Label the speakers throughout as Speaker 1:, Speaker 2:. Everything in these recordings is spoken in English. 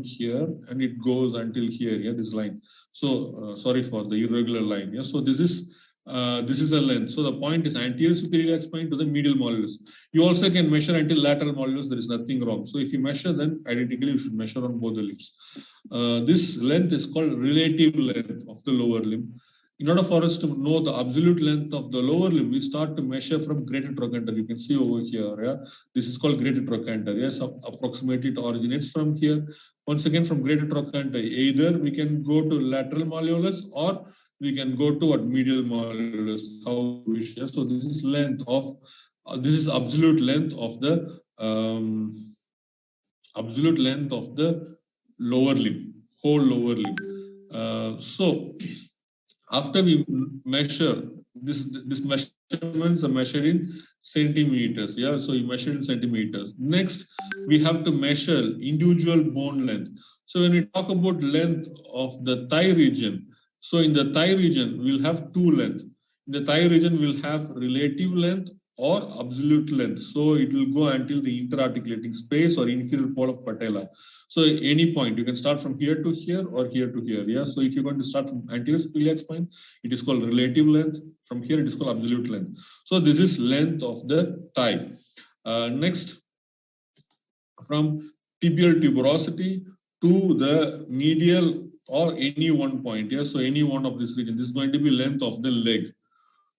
Speaker 1: here and it goes until here. Yeah, this line. So sorry for the irregular line. Yeah, so this is a length. So the point is anterior superior iliac spine to the medial malleolus. You also can measure until lateral malleolus. There is nothing wrong. So if you measure, then identically you should measure on both the limbs. This length is called relative length of the lower limb. In order for us to know the absolute length of the lower limb, we start to measure from greater trochanter. You can see over here. Yeah, this is called greater trochanter. Yes, approximately it originates from here. Once again, from greater trochanter, either we can go to lateral malleolus or we can go to what medial malleolus. How we wish. Yeah? So this is length of this is absolute length of the lower limb, whole lower limb. So after we measure this measurements are measured in centimeters. Yeah, so you measure in centimeters. Next, we have to measure individual bone length. So when we talk about length of the thigh region, so in the thigh region we'll have two length. In the thigh region we'll have relative length or absolute length. So it will go until the interarticulating space or inferior pole of patella. So any point, you can start from here to here or here to here. Yeah. So if you're going to start from anterior iliac spine, it is called relative length. From here, it is called absolute length. So this is length of the thigh. Next, from tibial tuberosity to the medial or any one point. Yeah. So any one of this region, this is going to be length of the leg.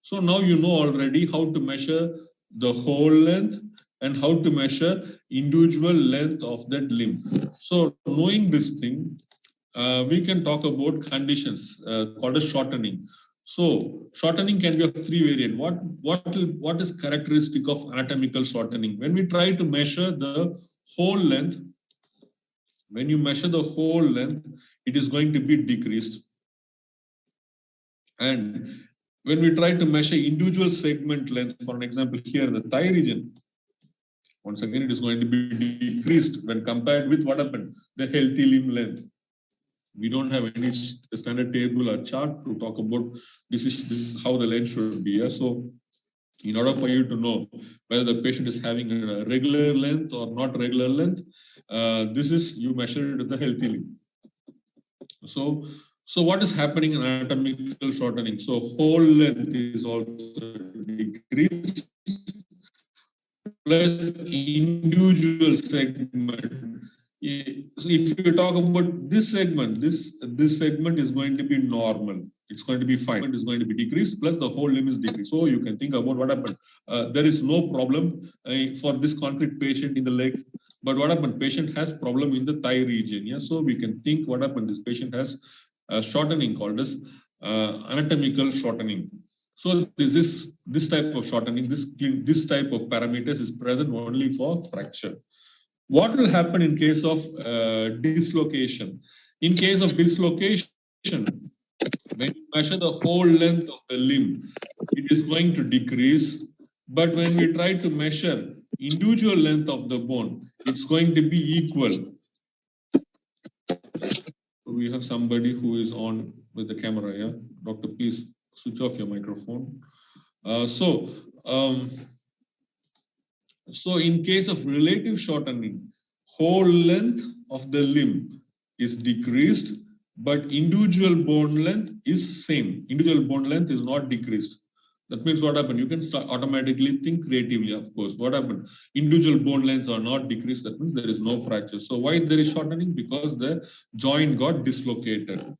Speaker 1: So now you know already how to measure the whole length and how to measure individual length of that limb. So knowing this thing, we can talk about conditions called as shortening. So shortening can be of three variants. What is characteristic of anatomical shortening? When we try to measure the whole length, when you measure the whole length, it is going to be decreased. And when we try to measure individual segment length, for an example, here in the thigh region, once again, it is going to be decreased when compared with what happened, the healthy limb length. We don't have any standard table or chart to talk about this is how the length should be. Yeah? So in order for you to know whether the patient is having a regular length or not regular length, this is you measure it with the healthy limb. So what is happening in anatomical shortening? So whole length is also decreased plus individual segment. So if you talk about this segment, this segment is going to be normal. It's going to be fine. It's going to be decreased plus the whole limb is decreased. So you can think about what happened. There is no problem for this concrete patient in the leg. But what happened? Patient has problem in the thigh region. Yeah, so we can think what happened. This patient has shortening called as anatomical shortening. So this type of shortening, this type of parameters is present only for fracture. What will happen in case of dislocation? In case of dislocation, when you measure the whole length of the limb, it is going to decrease. But when we try to measure individual length of the bone, it's going to be equal. We have somebody who is on with the camera. Yeah, doctor, please switch off your microphone. So in case of relative shortening, whole length of the limb is decreased, but individual bone length is same. Individual bone length is not decreased. That means what happened? You can start automatically think creatively, of course. What happened? Individual bone lengths are not decreased. That means there is no fracture. So why there is shortening? Because the joint got dislocated.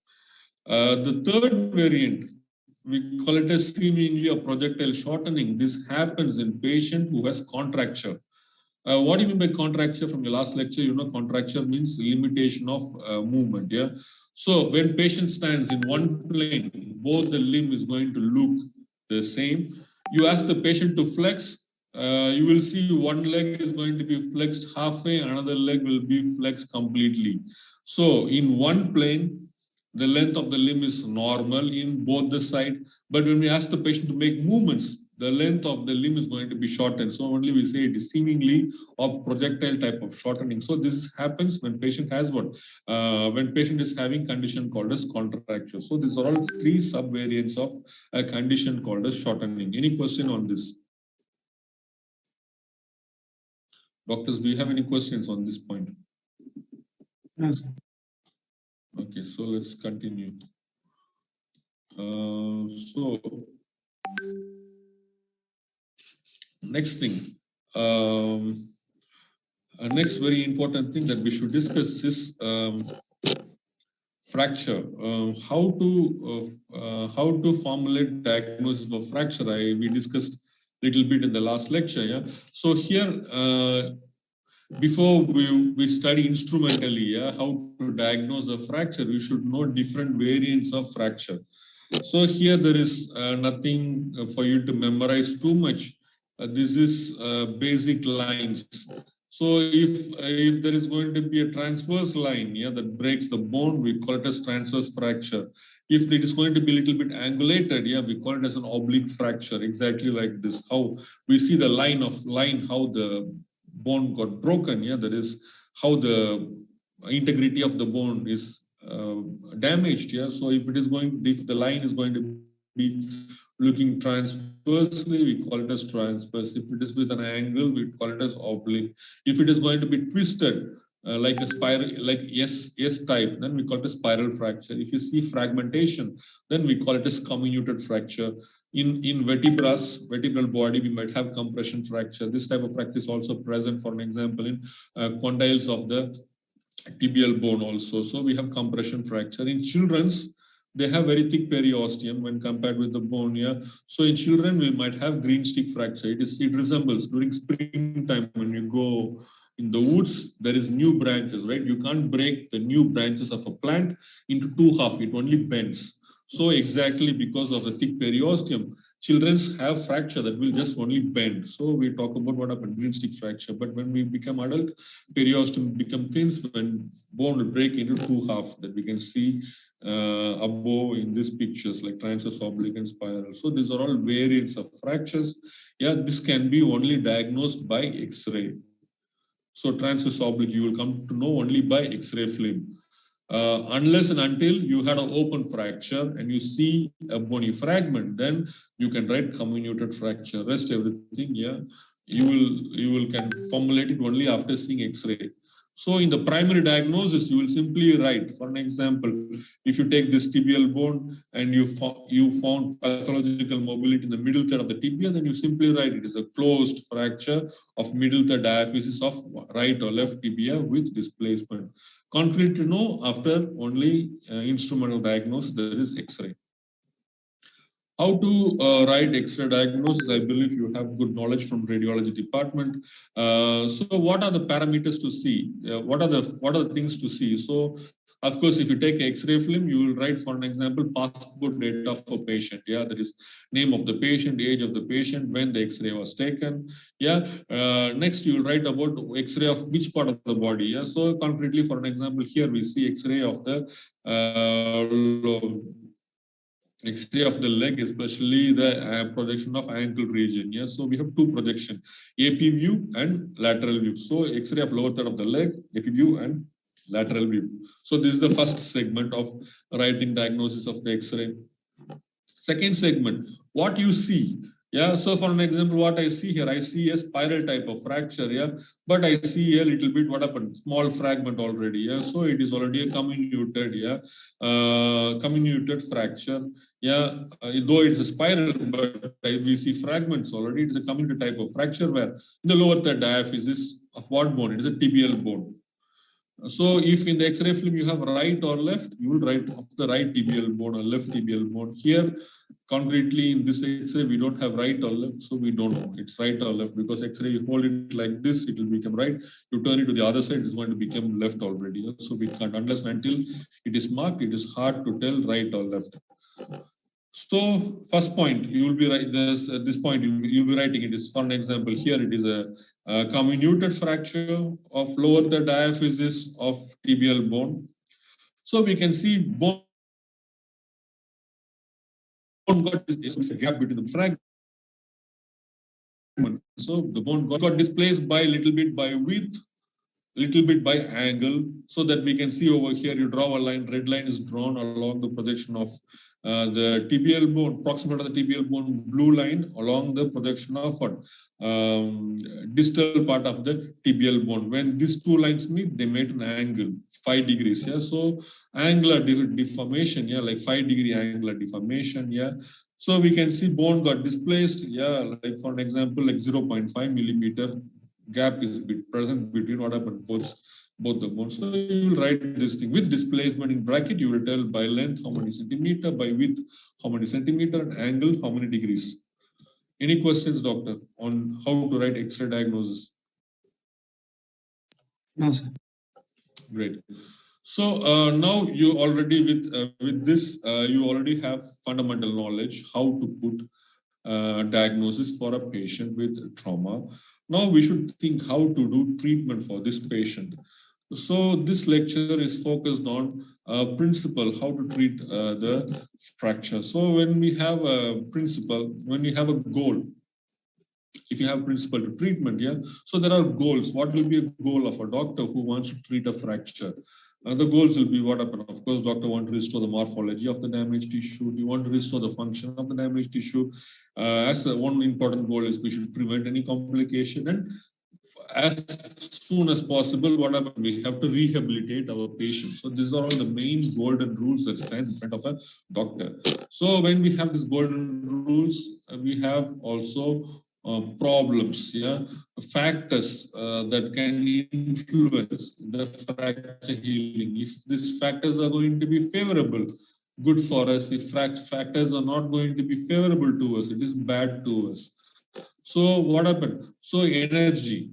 Speaker 1: The third variant, we call it as seemingly a projectile shortening. This happens in patient who has contracture. What do you mean by contracture? From your last lecture, you know, contracture means limitation of movement. Yeah. So when patient stands in one plane, both the limb is going to look the same. You ask the patient to flex, you will see one leg is going to be flexed halfway, another leg will be flexed completely. So in one plane, the length of the limb is normal in both the side. But when we ask the patient to make movements, the length of the limb is going to be shortened. So only we say it is seemingly a projectile type of shortening. So this happens when patient has what? When patient is having condition called as contracture. So these are all three subvariants of a condition called as shortening. Any question on this? Doctors, do you have any questions on this point?
Speaker 2: Yes.
Speaker 1: Okay, so let's continue. So next thing, next very important thing that we should discuss is fracture. How to formulate diagnosis of fracture. We discussed little bit in the last lecture. Yeah. So here, before we study instrumentally, yeah, how to diagnose a fracture, we should know different variants of fracture. So here there is nothing for you to memorize too much. This is basic lines. So if there is going to be a transverse line, yeah, that breaks the bone, we call it as transverse fracture. If it is going to be a little bit angulated, yeah, we call it as an oblique fracture. Exactly like this. How we see the line, how the bone got broken. Yeah, that is how the integrity of the bone is damaged. Yeah, so if the line is going to be looking transversely, we call it as transverse. If it is with an angle, we call it as oblique. If it is going to be twisted, like a spiral, like S type, then we call it a spiral fracture. If you see fragmentation, then we call it as comminuted fracture. In vertebral body, we might have compression fracture. This type of fracture is also present, for an example, in condyles of the tibial bone also. So we have compression fracture. In children's, they have very thick periosteum when compared with the bone. Yeah. So in children, we might have green stick fracture. It resembles during springtime when you go in the woods, there is new branches, right? You can't break the new branches of a plant into two half. It only bends. So exactly because of the thick periosteum, children's have fracture that will just only bend. So we talk about what happened, green stick fracture. But when we become adult, periosteum become thin when bone will break into two half that we can see above in these pictures like transverse, oblique, and spiral. So these are all variants of fractures. Yeah, this can be only diagnosed by X-ray. So transverse oblique you will come to know only by X-ray film. Unless and until you had an open fracture and you see a bony fragment, then you can write comminuted fracture. Rest everything, yeah, you will can formulate it only after seeing X-ray. So in the primary diagnosis, you will simply write, for an example, if you take this tibial bone and you found pathological mobility in the middle third of the tibia, then you simply write it is a closed fracture of middle third diaphysis of right or left tibia with displacement. Concrete to know after only instrumental diagnosis, there is X-ray. How to write X-ray diagnosis? I believe you have good knowledge from radiology department. So what are the parameters to see? What are the things to see? So of course, if you take X-ray film, you will write, for an example, passport data of a patient. Yeah, there is name of the patient, age of the patient, when the X-ray was taken. Yeah. Next, you will write about X-ray of which part of the body. Yeah. So concretely, for an example, here we see X-ray of the X-ray of the leg, especially the projection of ankle region. Yeah, so we have two projection, AP view and lateral view. So X-ray of lower third of the leg, AP view and lateral view. So this is the first segment of writing diagnosis of the X-ray. Second segment, what you see. Yeah, so for an example, what I see here, I see a spiral type of fracture. Yeah, but I see a little bit what happened, small fragment already. Yeah, so it is already a comminuted. Yeah, comminuted fracture. Yeah, though it's a spiral, but we see fragments already. It is a comminuted type of fracture where the lower third diaphysis of what bone? It is a tibial bone. So if in the X-ray film you have right or left, you will write of the right tibial bone or left tibial bone. Here, concretely in this X-ray, we don't have right or left, so we don't know it's right or left because X-ray you hold it like this, it will become right. You turn it to the other side, it's going to become left already. So we can't, unless until it is marked, it is hard to tell right or left. So first point, you will be right. This point you'll be writing it is, for an example, here it is a comminuted fracture of lower the diaphysis of tibial bone. So we can see bone got this gap between the fragment. So the bone got displaced by a little bit by width, little bit by angle, so that we can see over here, you draw a line, red line is drawn along the projection of The tibial bone, proximal to the tibial bone, blue line along the projection of what? Distal part of the tibial bone. When these two lines meet, they make an angle, 5 degrees. Yeah, so angular deformation. Yeah, like 5-degree angular deformation. Yeah, so we can see bone got displaced. Yeah, like for an example, like 0.5 millimeter gap is present between what happened both the bones. So you will write this thing with displacement in bracket. You will tell by length how many centimeter, by width how many centimeter, and angle how many degrees. Any questions, doctor, on how to write X-ray diagnosis?
Speaker 2: No, sir.
Speaker 1: Great. So now you already with this you already have fundamental knowledge how to put diagnosis for a patient with trauma. Now we should think how to do treatment for this patient. So this lecture is focused on principle, how to treat the fracture. So when we have a principle, when we have a goal, if you have principle to treatment, yeah, so there are goals. What will be a goal of a doctor who wants to treat a fracture? The goals will be what happen. Of course, doctor want to restore the morphology of the damaged tissue. You want to restore the function of the damaged tissue. One important goal is we should prevent any complication, and as soon as possible, what happen? We have to rehabilitate our patients. So these are all the main golden rules that stands in front of a doctor. So when we have these golden rules, we have also problems, yeah, factors that can influence the fracture healing. If these factors are going to be favorable, good for us. If factors are not going to be favorable to us, it is bad to us. So what happened? So energy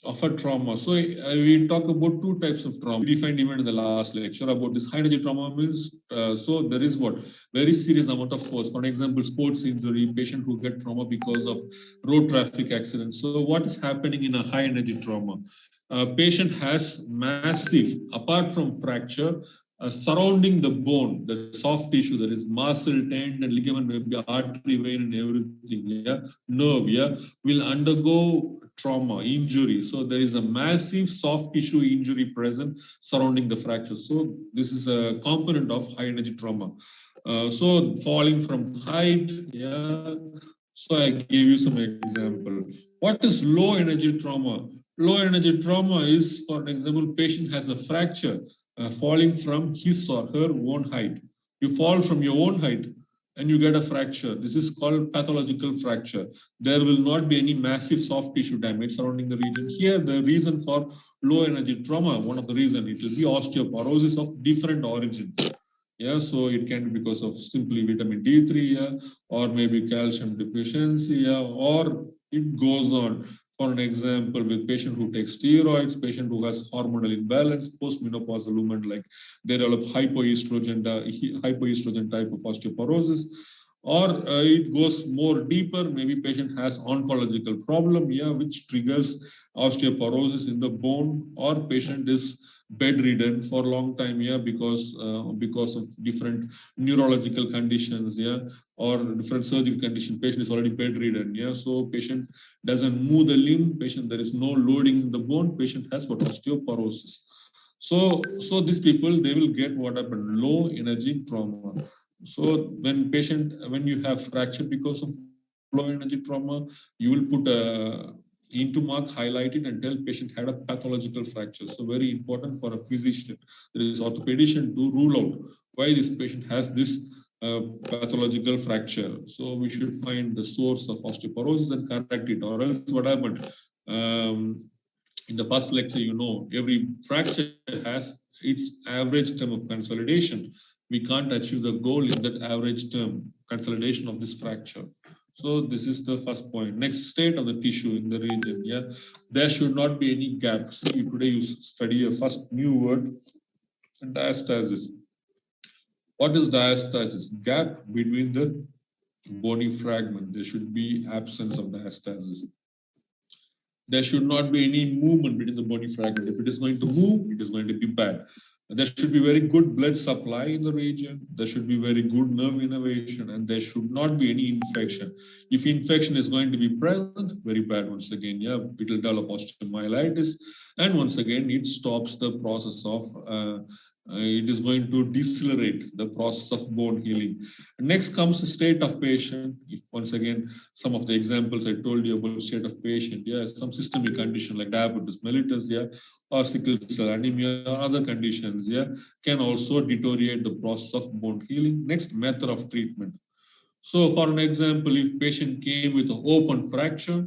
Speaker 1: of a trauma. So we talk about two types of trauma. We defined even in the last lecture about this high energy trauma means, so there is what? Very serious amount of force. For example, sports injury, patient who get trauma because of road traffic accidents. So what is happening in a high energy trauma? Patient has massive, apart from fracture, surrounding the bone, the soft tissue, there is muscle, tendon, ligament, maybe artery, vein, and everything, yeah, nerve, yeah, will undergo trauma, injury. So there is a massive soft tissue injury present surrounding the fracture. So this is a component of high energy trauma. So falling from height, yeah. So I gave you some example. What is low energy trauma? Low energy trauma is, for example, patient has a fracture falling from his or her own height. You fall from your own height and you get a fracture. This is called pathological fracture. There will not be any massive soft tissue damage surrounding the region. Here, the reason for low energy trauma, one of the reasons, it will be osteoporosis of different origin. Yeah, so it can be because of simply vitamin D3, yeah, or maybe calcium deficiency, yeah, or it goes on. For an example, with patient who takes steroids, patient who has hormonal imbalance, postmenopausal women, like they develop hypoestrogen type of osteoporosis, or it goes more deeper. Maybe patient has oncological problem, yeah, which triggers osteoporosis in the bone, or patient is bedridden for a long time, yeah, because of different neurological conditions, yeah, or different surgical condition. Patient is already bedridden, yeah, so patient doesn't move the limb, patient, there is no loading in the bone, patient has what? Osteoporosis. So these people, they will get what happened? Low energy trauma. So when you have fracture because of low energy trauma, you will put a into mark, highlight it, and tell patient had a pathological fracture. So very important for a physician, there is orthopedician, to rule out why this patient has this pathological fracture. So we should find the source of osteoporosis and correct it, or else what happened? In the first lecture, every fracture has its average term of consolidation. We can't achieve the goal in that average term consolidation of this fracture. So this is the first point. Next, state of the tissue in the region. Yeah, there should not be any gap. See, today you study a first new word, diastasis. What is diastasis? Gap between the bony fragment. There should be absence of diastasis. There should not be any movement between the bony fragment. If it is going to move, it is going to be bad. There should be very good blood supply in the region. There should be very good nerve innervation, and there should not be any infection. If infection is going to be present, very bad once again. Yeah, it will develop osteomyelitis, and once again, it stops the process of It is going to decelerate the process of bone healing. Next comes the state of patient. If once again, some of the examples I told you about state of patient, yeah, some systemic condition like diabetes mellitus, yeah, or sickle cell anemia, or other conditions, yeah, can also deteriorate the process of bone healing. Next, method of treatment. So for an example, if patient came with an open fracture,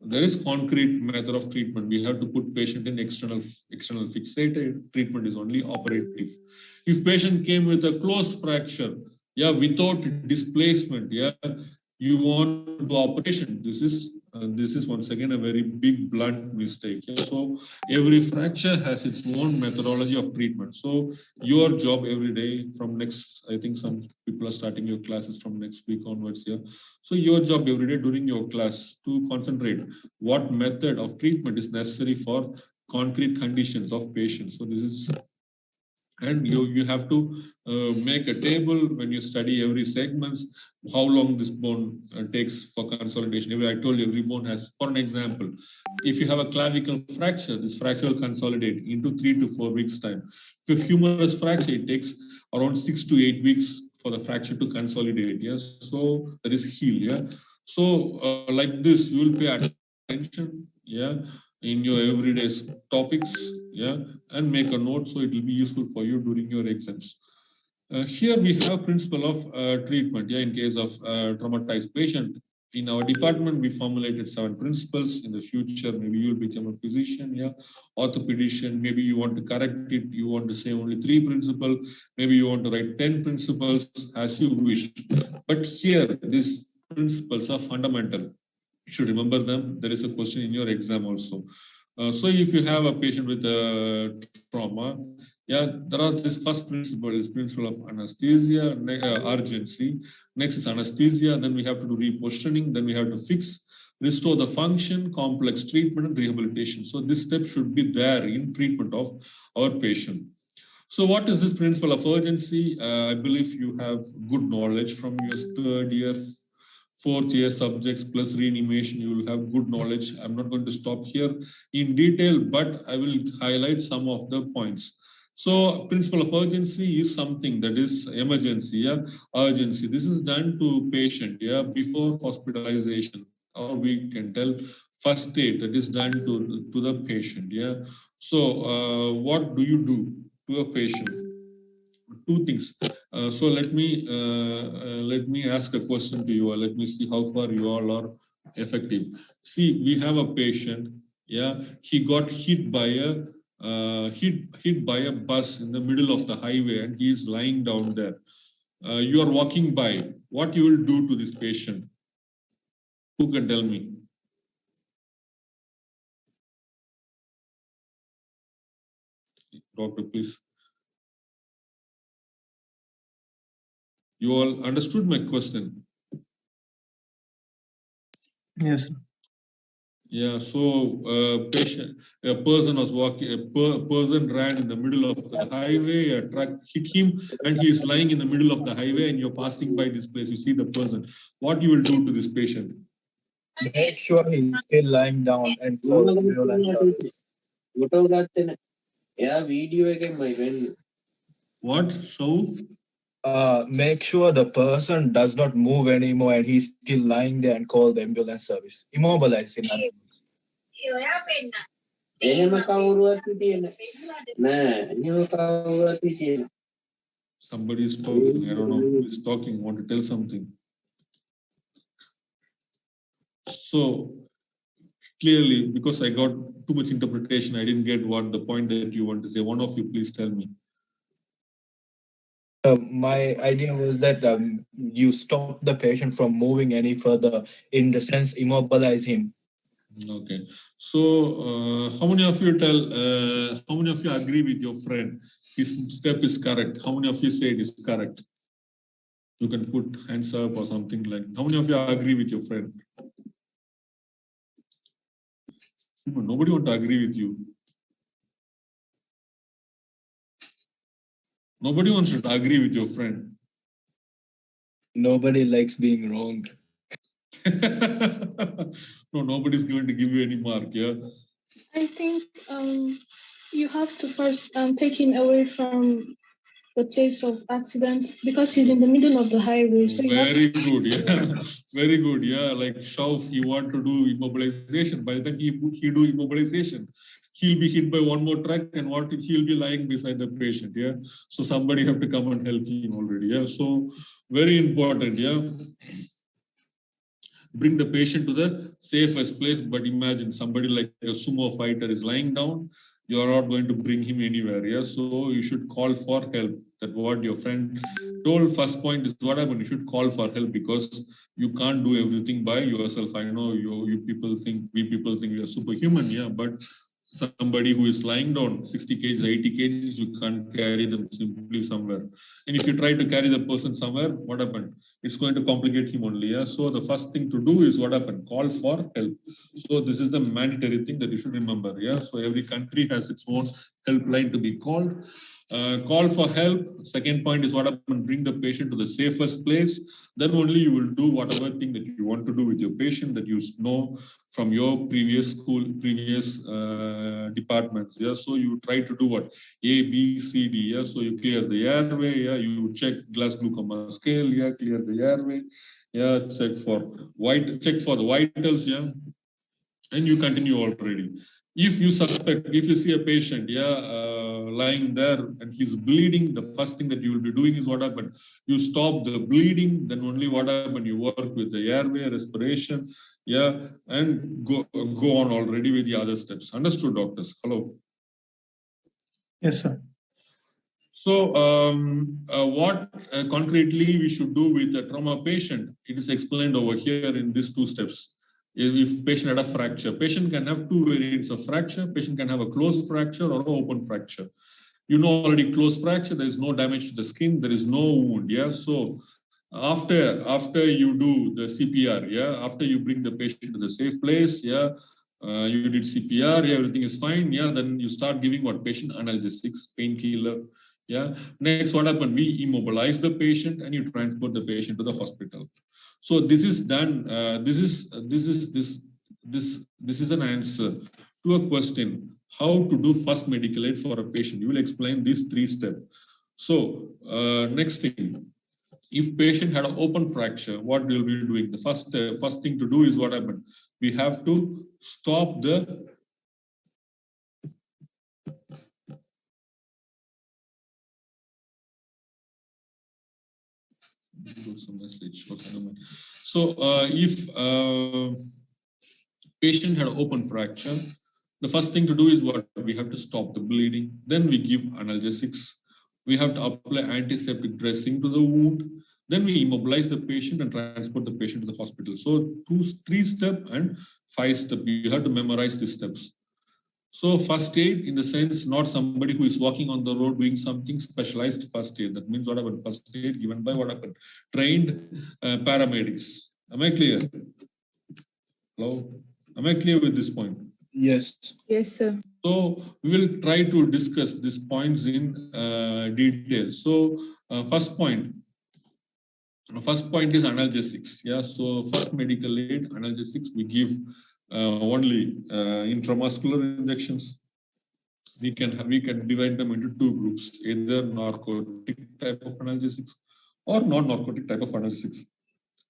Speaker 1: there is concrete method of treatment. We have to put patient in external fixated. Treatment is only operative. If patient came with a closed fracture, yeah, without displacement, yeah, you want to do operation. This is once again a very big blunt mistake. Yeah? So every fracture has its own methodology of treatment. So your job every day from next, I think some people are starting your classes from next week onwards here. So your job every day during your class to concentrate what method of treatment is necessary for concrete conditions of patients. So this is, and you have to make a table when you study every segments, how long this bone takes for consolidation. I told you every bone has, for an example, if you have a clavicle fracture, this fracture will consolidate into 3 to 4 weeks time. If a humerus fracture, it takes around 6 to 8 weeks for the fracture to consolidate. Yes, so that is heal. Yeah, so like this, you will pay attention. Yeah, in your everyday topics. Yeah, and make a note so it will be useful for you during your exams. Here we have principle of treatment. Yeah, in case of traumatized patient, in our department we formulated 7 principles. In the future, maybe you'll become a physician, yeah, orthopedician. Maybe you want to correct it. You want to say only 3 principles. Maybe you want to write 10 principles as you wish. But here, these principles are fundamental. You should remember them. There is a question in your exam also. So if you have a patient with a trauma, yeah, there are this first principle is principle of anesthesia, urgency. Next is anesthesia. Then we have to do repositioning. Then we have to fix, restore the function, complex treatment, and rehabilitation. So this step should be there in treatment of our patient. So what is this principle of urgency? I believe you have good knowledge from your 3rd year, 4th year subjects plus reanimation. You will have good knowledge. I'm not going to stop here in detail, but I will highlight some of the points. So principle of urgency is something that is emergency, yeah, urgency. This is done to patient, yeah, before hospitalization, or we can tell first aid that is done to the patient, yeah. So what do you do to a patient? 2 things. So let me ask a question to you, or let me see how far you all are effective. See, we have a patient. Yeah, he got hit by a bus in the middle of the highway, and he is lying down there. You are walking by. What you will do to this patient? Who can tell me? Doctor, please. You all understood my question?
Speaker 2: Yes.
Speaker 1: Yeah, so a person was walking, person ran in the middle of the highway, a truck hit him, and he is lying in the middle of the highway, and you're passing by this place, you see the person. What you will do to this patient?
Speaker 3: Make sure he's still lying down and call ambulance service.
Speaker 1: What? So?
Speaker 3: Make sure the person does not move anymore and he's still lying there and call the ambulance service. Immobilize in other words.
Speaker 1: Somebody is talking. I don't know who is talking. Want to tell something? So clearly, because I got too much interpretation, I didn't get what the point that you want to say. One of you, please tell me.
Speaker 3: My idea was that you stop the patient from moving any further, in the sense, immobilize him.
Speaker 1: Okay. So, how many of you how many of you agree with your friend? His step is correct. How many of you say it is correct? You can put hands up or something like. How many of you agree with your friend? Nobody want to agree with you. Nobody wants to agree with your friend.
Speaker 3: Nobody likes being wrong.
Speaker 1: No, nobody's going to give you any mark. Yeah.
Speaker 4: I think
Speaker 2: You have to first take him away from the place of accident because he's in the middle of the highway. So you have
Speaker 1: Very good, yeah. Very good, yeah. Like Shauf, he want to do immobilization. By the time he do immobilization, he'll be hit by one more truck and he'll be lying beside the patient, yeah. So somebody have to come and help him already, yeah. So very important, yeah. Bring the patient to the safest place. But imagine somebody like a sumo fighter is lying down, you are not going to bring him anywhere. Yeah, so you should call for help. That what your friend told. First point is what happened. You should call for help because you can't do everything by yourself. I know you people think we are superhuman, yeah, but somebody who is lying down 60 kgs, 80 kgs, you can't carry them simply somewhere. And if you try to carry the person somewhere, what happened? It's going to complicate him only. Yeah. So the first thing to do is what happened? Call for help. So this is the mandatory thing that you should remember. Yeah. So every country has its own helpline to be called. Call for help. Second point is what happened? Bring the patient to the safest place. Then only you will do whatever thing that you want to do with your patient that you know from your previous school, previous departments. Yeah. So you try to do what? A, B, C, D. Yeah. So you clear the airway. Yeah. You check glucose scale. Yeah. Clear the airway. Yeah. Check for the vitals. Yeah. And you continue already. If you suspect, if you see a patient, yeah, lying there and he's bleeding, the first thing that you will be doing is what happened? You stop the bleeding, then only what happened? You work with the airway, respiration, yeah, and go on already with the other steps. Understood, doctors? Hello.
Speaker 4: Yes, sir.
Speaker 1: So, what concretely we should do with a trauma patient? It is explained over here in these two steps. If patient had a fracture, patient can have two variants of fracture. Patient can have a closed fracture or an open fracture. You know already closed fracture, there is no damage to the skin, there is no wound. Yeah. So after you do the CPR, yeah, after you bring the patient to the safe place, yeah, you did CPR, yeah, everything is fine. Yeah, then you start giving what? Patient analgesics, painkiller. Yeah. Next, what happened? We immobilize the patient and you transport the patient to the hospital. So this is done. This is an answer to a question: how to do first medical aid for a patient. You will explain these three steps. So next thing, if patient had an open fracture, what we will be doing? The first thing to do is what happened? We have to stop the some message. Okay, no mind. So if patient had an open fracture, the first thing to do is what? We have to stop the bleeding. Then we give analgesics. We have to apply antiseptic dressing to the wound. Then we immobilize the patient and transport the patient to the hospital. So 3 step and 5 step. You have to memorize these steps. So first aid in the sense, not somebody who is walking on the road doing something, specialized first aid. That means what happened? First aid given by what happened? Trained paramedics. Am I clear? Hello? Am I clear with this point?
Speaker 3: Yes.
Speaker 5: Yes, sir.
Speaker 1: So we will try to discuss these points in detail. So first point is analgesics. Yeah. So first medical aid analgesics we give only intramuscular injections. We can divide them into 2 groups: either narcotic type of analgesics or non-narcotic type of analgesics.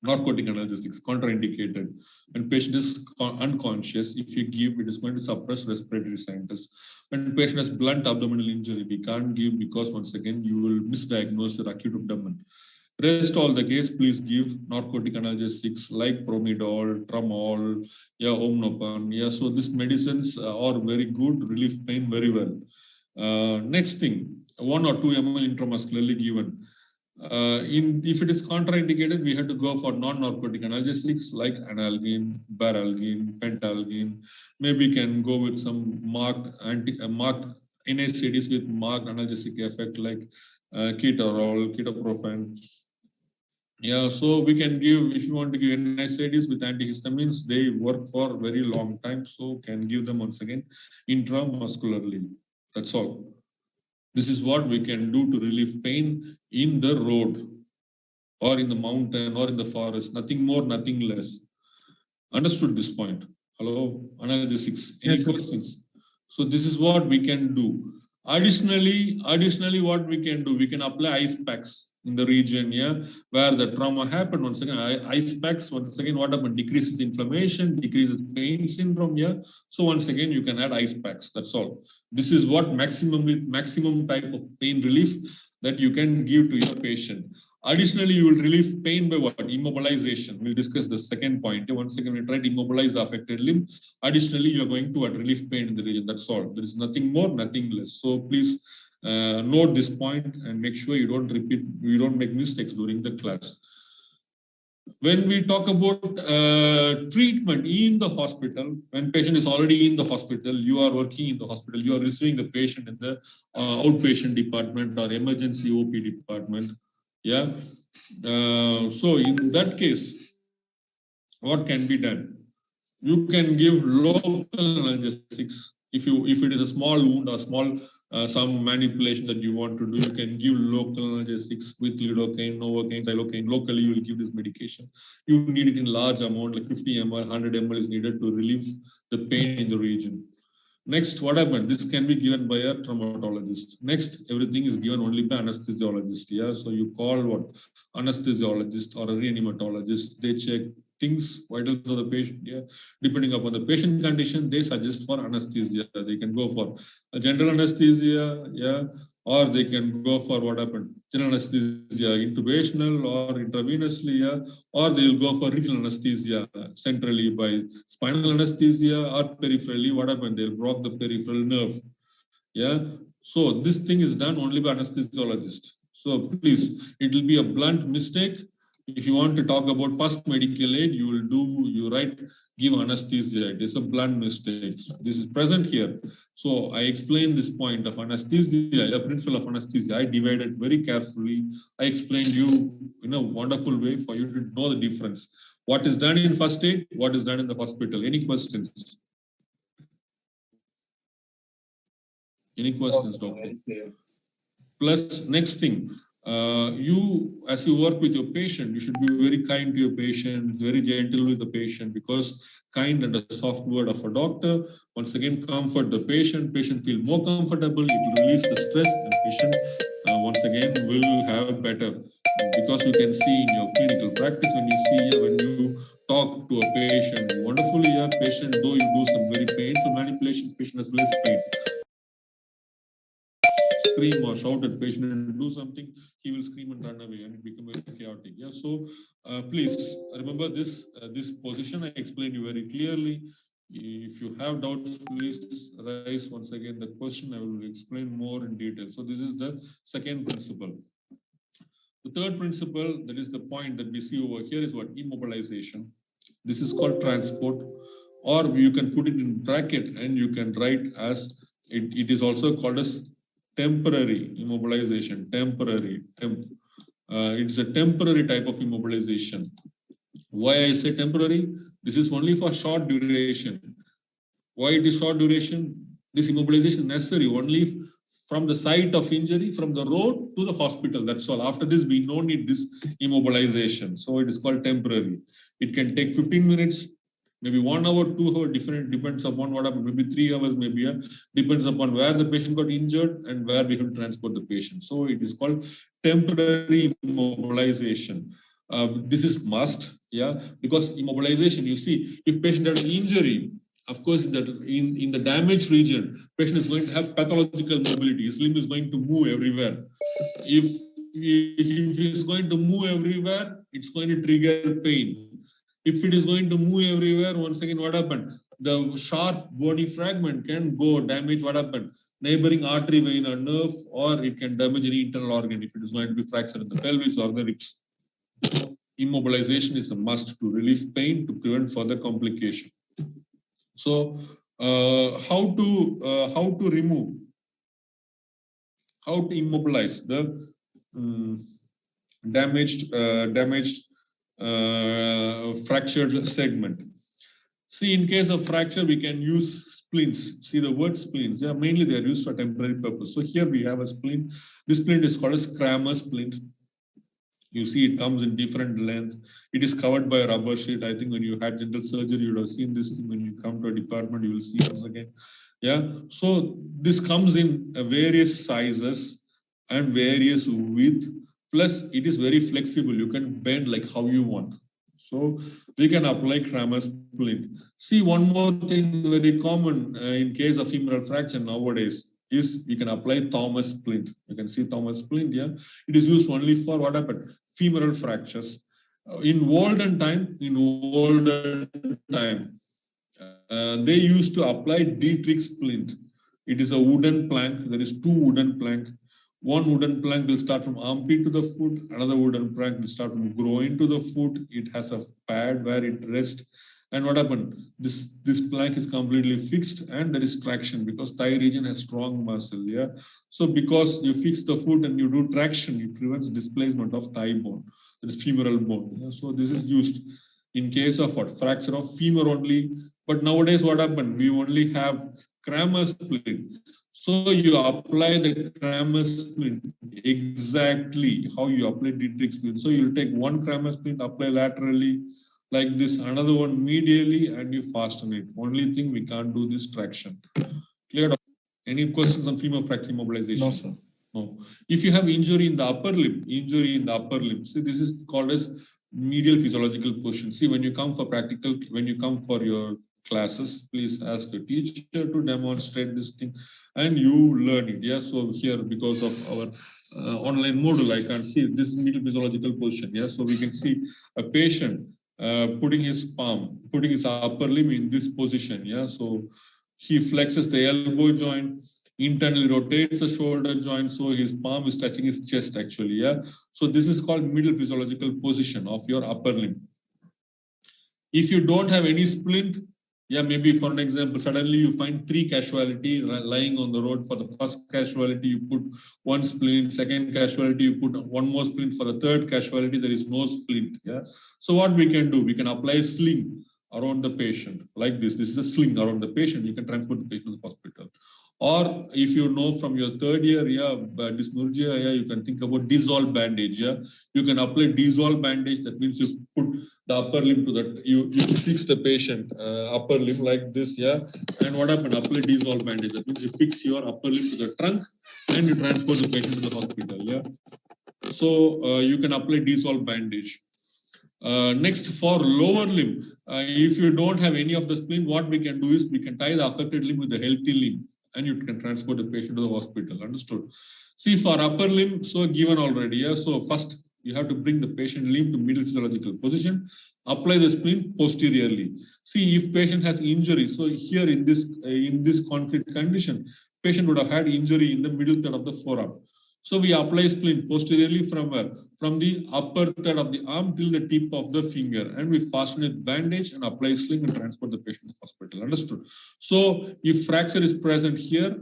Speaker 1: Narcotic analgesics, contraindicated. When patient is unconscious, if you give, it is going to suppress respiratory centers. When patient has blunt abdominal injury, we can't give because once again, you will misdiagnose your acute abdomen. Rest all the case, please give narcotic analgesics like Promidol, Tramol, yeah, Omnopan. Yeah, so these medicines are very good, relieve pain very well. Next thing, 1 or 2 ml intramuscularly given. If it is contraindicated, we have to go for non-narcotic analgesics like analgin, baralgin, pentalgin. Maybe can go with some marked NSAIDs with marked analgesic effect like ketorol, ketoprofen. Yeah, so we can give, if you want to give NSAIDs with antihistamines, they work for very long time. So can give them once again intramuscularly. That's all. This is what we can do to relieve pain in the road or in the mountain or in the forest. Nothing more, nothing less. Understood this point? Hello, analgesics. Any
Speaker 4: Yes, sir.
Speaker 1: questions? So this is what we can do. Additionally, what we can do, we can apply ice packs in the region, yeah, where the trauma happened. Once again, ice packs, once again, what happened? Decreases inflammation, decreases pain syndrome, yeah. So once again, you can add ice packs, that's all. This is what maximum type of pain relief that you can give to your patient. Additionally, you will relieve pain by what? Immobilization. We'll discuss the second point. Once again, we try to immobilize the affected limb. Additionally, you're going to relieve pain in the region. That's all. There is nothing more, nothing less. So please note this point and make sure you don't repeat, you don't make mistakes during the class. When we talk about treatment in the hospital, when patient is already in the hospital, you are working in the hospital, you are receiving the patient in the outpatient department or emergency OP department. Yeah. So in that case, what can be done? You can give local analgesics. If it is a small wound or small some manipulation that you want to do, you can give local analgesics with lidocaine, novocaine, xylocaine. Locally, you will give this medication. You need it in large amount, like 50 ml, 100 ml is needed to relieve the pain in the region. Next, what happened? This can be given by a traumatologist. Next, everything is given only by anesthesiologist. Yeah, so you call what? Anesthesiologist or a reanimatologist. They check things, vitals of the patient. Yeah, depending upon the patient condition, they suggest for anesthesia. They can go for a general anesthesia. Yeah, or they can go for what happened? General anesthesia, intubational or intravenously. Yeah, or they will go for regional anesthesia centrally by spinal anesthesia or peripherally. What happened? They'll block the peripheral nerve. Yeah. So this thing is done only by anesthesiologist. So please, it will be a blunt mistake. If you want to talk about first medical aid, you write, give anesthesia. It is a blunt mistake. This is present here. So I explained this point of anesthesia, a principle of anesthesia. I divided very carefully. I explained you in a wonderful way for you to know the difference. What is done in first aid, what is done in the hospital. Any questions? Any questions, doctor? Plus, next thing, as you work with your patient, you should be very kind to your patient, very gentle with the patient, because kind and a soft word of a doctor, once again, comfort the patient feel more comfortable, it will release the stress, and patient, once again, will have better. Because you can see in your clinical practice, when you talk to a patient wonderfully, a patient, though you do some very painful manipulations, patient has less pain. Scream or shout at patient and do something, he will scream and run away, and it becomes very chaotic. Yeah. So please remember this position. I explained you very clearly. If you have doubts, please raise once again the question. I will explain more in detail. So this is the second principle. The third principle, that is the point that we see over here, is what? Immobilization. This is called transport, or you can put it in bracket and you can write as it is also called as temporary immobilization. It is a temporary type of immobilization. Why I say temporary? This is only for short duration. Why it is short duration? This immobilization is necessary only from the site of injury, from the road to the hospital. That's all. After this, we don't need this immobilization. So it is called temporary. It can take 15 minutes, maybe 1 hour, 2 hours, different, depends upon what happened, maybe 3 hours, maybe, depends upon where the patient got injured and where we can transport the patient. So it is called temporary immobilization. This is must, yeah, because immobilization, you see, if patient had an injury, of course, in the damaged region, patient is going to have pathological mobility. His limb is going to move everywhere. If he is going to move everywhere, it's going to trigger pain. If it is going to move everywhere, once again, what happened? The sharp bony fragment can go damage what happened? Neighboring artery, vein, or nerve, or it can damage any internal organ if it is going to be fractured in the pelvis or the ribs. Immobilization is a must to relieve pain, to prevent further complication. So, how to remove, how to immobilize the damaged fractured segment. See, in case of fracture, we can use splints. See the word splints. Yeah, mainly they are used for temporary purpose. So here we have a splint. This splint is called a Kramer splint. You see, it comes in different lengths. It is covered by a rubber sheet. I think when you had general surgery, you would have seen this thing. When you come to a department, you will see once again. Yeah, so this comes in various sizes and various width. Plus, it is very flexible. You can bend like how you want. So we can apply Kramer's splint. See, one more thing very common in case of femoral fracture nowadays is we can apply Thomas splint. You can see Thomas splint. Yeah, it is used only for what happened femoral fractures. In olden time, they used to apply Dietrich splint. It is a wooden plank. There is two wooden plank. One wooden plank will start from armpit to the foot. Another wooden plank will start from groin to the foot. It has a pad where it rests. And what happened? This plank is completely fixed and there is traction because thigh region has strong muscle. Yeah. So because you fix the foot and you do traction, it prevents displacement of thigh bone, that is femoral bone. Yeah? So this is used in case of what? Fracture of femur only. But nowadays, what happened? We only have Kramer's splint. So you apply the Kramer's splint exactly how you apply Dietrich splint. So you'll take one Kramer's splint, apply laterally like this, another one medially, and you fasten it. Only thing we can't do this traction. Clear? Any questions on femur fracture immobilization?
Speaker 3: No, sir.
Speaker 1: No. If you have injury in the upper limb, see, this is called as medial physiological position. See, when you come for practical, when you come for your classes, please ask your teacher to demonstrate this thing and you learn it. Yeah, so here, because of our online module, I can't see this medial physiological position. Yeah, so we can see a patient putting his upper limb in this position. Yeah, so he flexes the elbow joint, internally rotates the shoulder joint, so his palm is touching his chest actually. Yeah, so this is called middle physiological position of your upper limb. If you don't have any splint, yeah, maybe for an example, suddenly you find 3 casualty lying on the road. For the first casualty, you put 1 splint. Second casualty, you put 1 more splint. For the third casualty, there is no splint. Yeah. So what we can do? We can apply a sling around the patient like this. This is a sling around the patient. You can transport the patient to the hospital. Or if you know from your third year, yeah, dysmenorrhea, yeah, you can think about dissolve bandage. Yeah, you can apply dissolve bandage. That means you put the upper limb to that. You fix the patient upper limb like this. Yeah, and what happened? Apply dissolve bandage. That means you fix your upper limb to the trunk and you transport the patient to the hospital. Yeah, so you can apply dissolve bandage. Next, for lower limb, if you don't have any of the splint, what we can do is we can tie the affected limb with the healthy limb and you can transport the patient to the hospital. Understood? See, for upper limb, so given already. Yeah. So first, you have to bring the patient limb to middle physiological position, apply the splint posteriorly. See, if patient has injury, so here in this concrete condition, patient would have had injury in the middle third of the forearm. So we apply splint posteriorly from where? From the upper third of the arm till the tip of the finger, and we fasten it bandage and apply sling and transport the patient to the hospital. Understood? So if fracture is present here,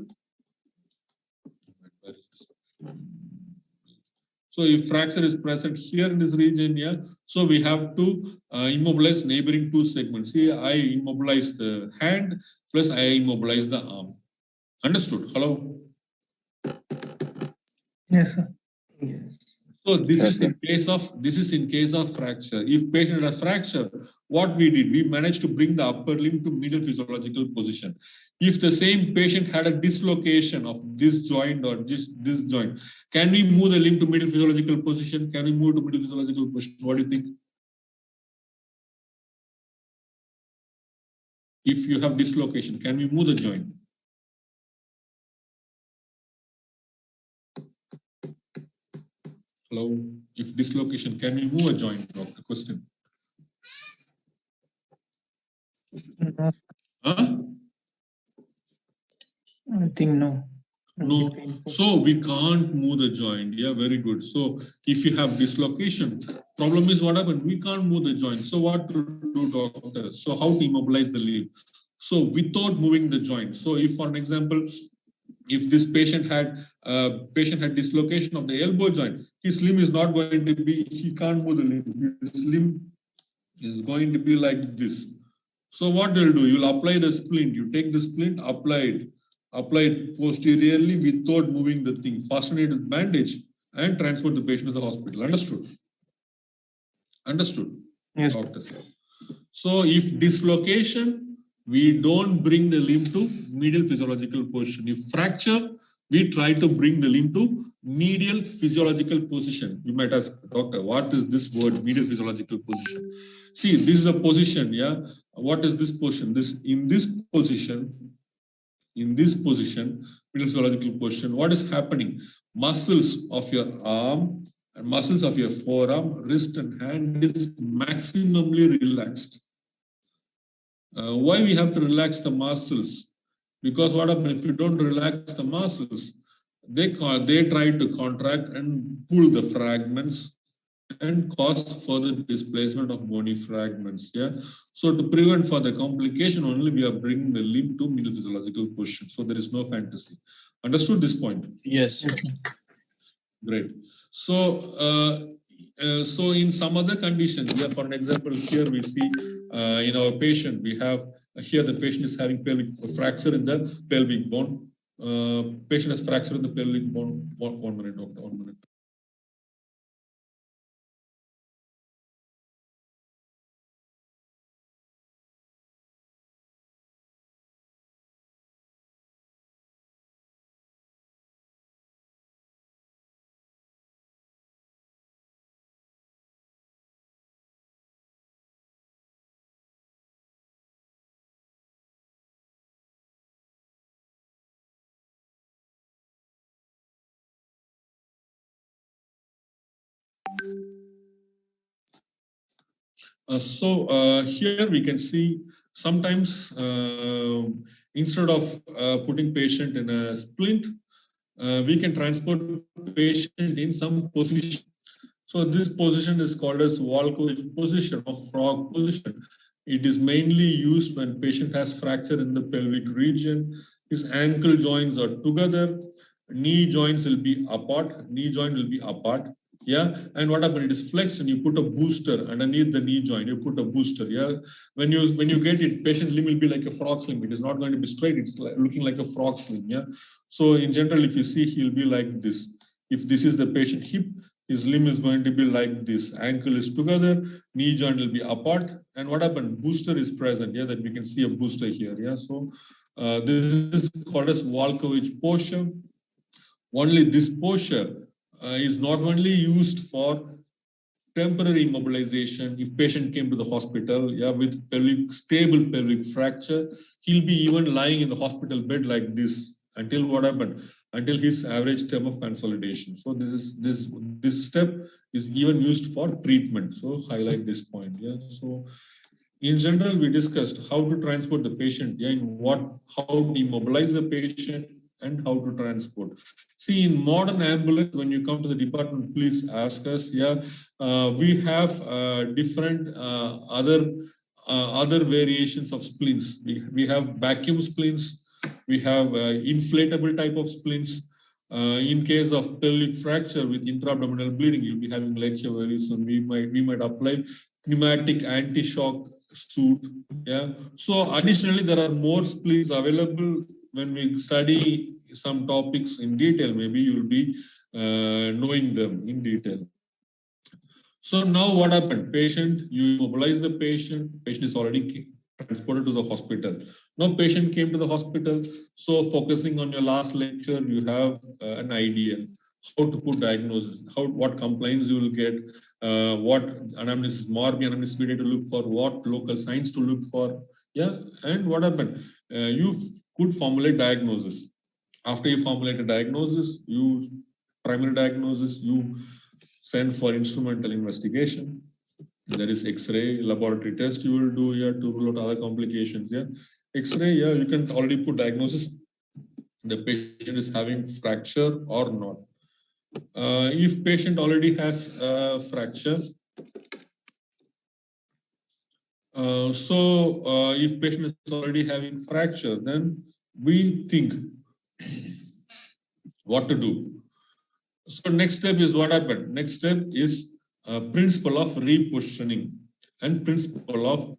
Speaker 1: so if fracture is present here in this region, yeah, so we have to immobilize neighboring 2 segments. Here I immobilize the hand plus I immobilize the arm. Understood? Hello?
Speaker 4: Yes, sir.
Speaker 1: So this is in case of fracture. If patient has fracture, what we did, we managed to bring the upper limb to middle physiological position. If the same patient had a dislocation of this joint or this joint, can we move the limb to middle physiological position? Can we move to middle physiological position? What do you think? If you have dislocation, can we move the joint? Hello, if dislocation, can we move a joint? Doctor, question.
Speaker 4: No,
Speaker 1: Huh?
Speaker 4: I think no.
Speaker 1: No. So we can't move the joint. Yeah, very good. So if you have dislocation, problem is what happened? We can't move the joint. So what to do, doctor? So how to immobilize the limb? So without moving the joint. So if, for an example, if this patient had dislocation of the elbow joint, his limb is not going to be, he can't move the limb. His limb is going to be like this. So what you'll do, you'll apply the splint. You take the splint, apply it posteriorly without moving the thing. Fasten it with bandage and transport the patient to the hospital. Understood? Understood?
Speaker 4: Yes.
Speaker 1: So if dislocation, we don't bring the limb to medial physiological position. If fracture, we try to bring the limb to medial physiological position. You might ask, doctor, what is this word, medial physiological position? See, this is a position, yeah. What is this position? In this position, medial physiological position, what is happening? Muscles of your arm and muscles of your forearm, wrist and hand is maximally relaxed. Why we have to relax the muscles? Because what happens if you don't relax the muscles, they try to contract and pull the fragments and cause further displacement of bony fragments. Yeah. So to prevent further complication, only we are bringing the limb to medial physiological position. So there is no fantasy. Understood this point?
Speaker 3: Yes.
Speaker 1: Great. So, so in some other conditions, yeah, for an example, here we see in our patient, we have here the patient is having pelvic fracture in the pelvic bone. Patient has fracture in the pelvic bone. 1 minute, doctor, 1 minute. Here we can see sometimes instead of putting patient in a splint, we can transport patient in some position. So this position is called as Walkovich position or frog position. It is mainly used when patient has fracture in the pelvic region. His ankle joints are together, knee joints will be apart. Yeah, and what happens? It is flexed, and you put a booster underneath the knee joint. You put a booster. Yeah, when you get it, patient limb will be like a frog sling. It is not going to be straight. It's looking like a frog sling. Yeah. So in general, if you see, he'll be like this. If this is the patient hip, his limb is going to be like this. Ankle is together, knee joint will be apart. And what happened? Booster is present. Yeah, that we can see a booster here. Yeah. So this is called as Walkovich posture. Only this posture is not only used for temporary immobilization. If patient came to the hospital, yeah, with stable pelvic fracture, he'll be even lying in the hospital bed like this until what happened? Until his average term of consolidation. So this step is even used for treatment. So highlight this point. Yeah. So in general, we discussed how to transport the patient, yeah, how to immobilize the patient and how to transport. See, in modern ambulance, when you come to the department, please ask us. Yeah, we have different other variations of splints. We have vacuum splints. We have inflatable type of splints. In case of pelvic fracture with intra-abdominal bleeding, you'll be having lecture very soon. We might apply pneumatic anti-shock suit. Yeah. So additionally, there are more splints available. When we study some topics in detail, maybe you'll be knowing them in detail. So now what happened? You immobilize the patient is already transported to the hospital. Now patient came to the hospital. So focusing on your last lecture, you have an idea how to put diagnosis, what complaints you will get, what anamnesis, Morbi anamnesis we need to look for, what local signs to look for. Yeah, and what happened? You could formulate diagnosis. After you formulate a diagnosis, primary diagnosis, you send for instrumental investigation. There is X-ray, laboratory test you will do here to rule out other complications. Yeah, X-ray, yeah, you can already put diagnosis. The patient is having fracture or not. If patient already has fracture, if patient is already having fracture, then we think what to do. So next step is what happened. Next step is principle of repositioning and principle of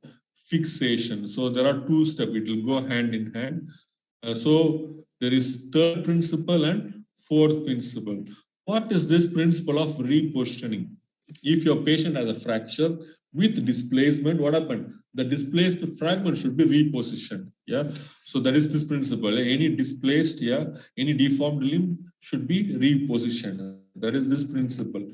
Speaker 1: fixation. So there are two steps. It will go hand in hand. So there is third principle and fourth principle. What is this principle of repositioning? If your patient has a fracture, with displacement, what happened? The displaced fragment should be repositioned. Yeah. So that is this principle. Any displaced, yeah, any deformed limb should be repositioned. That is this principle.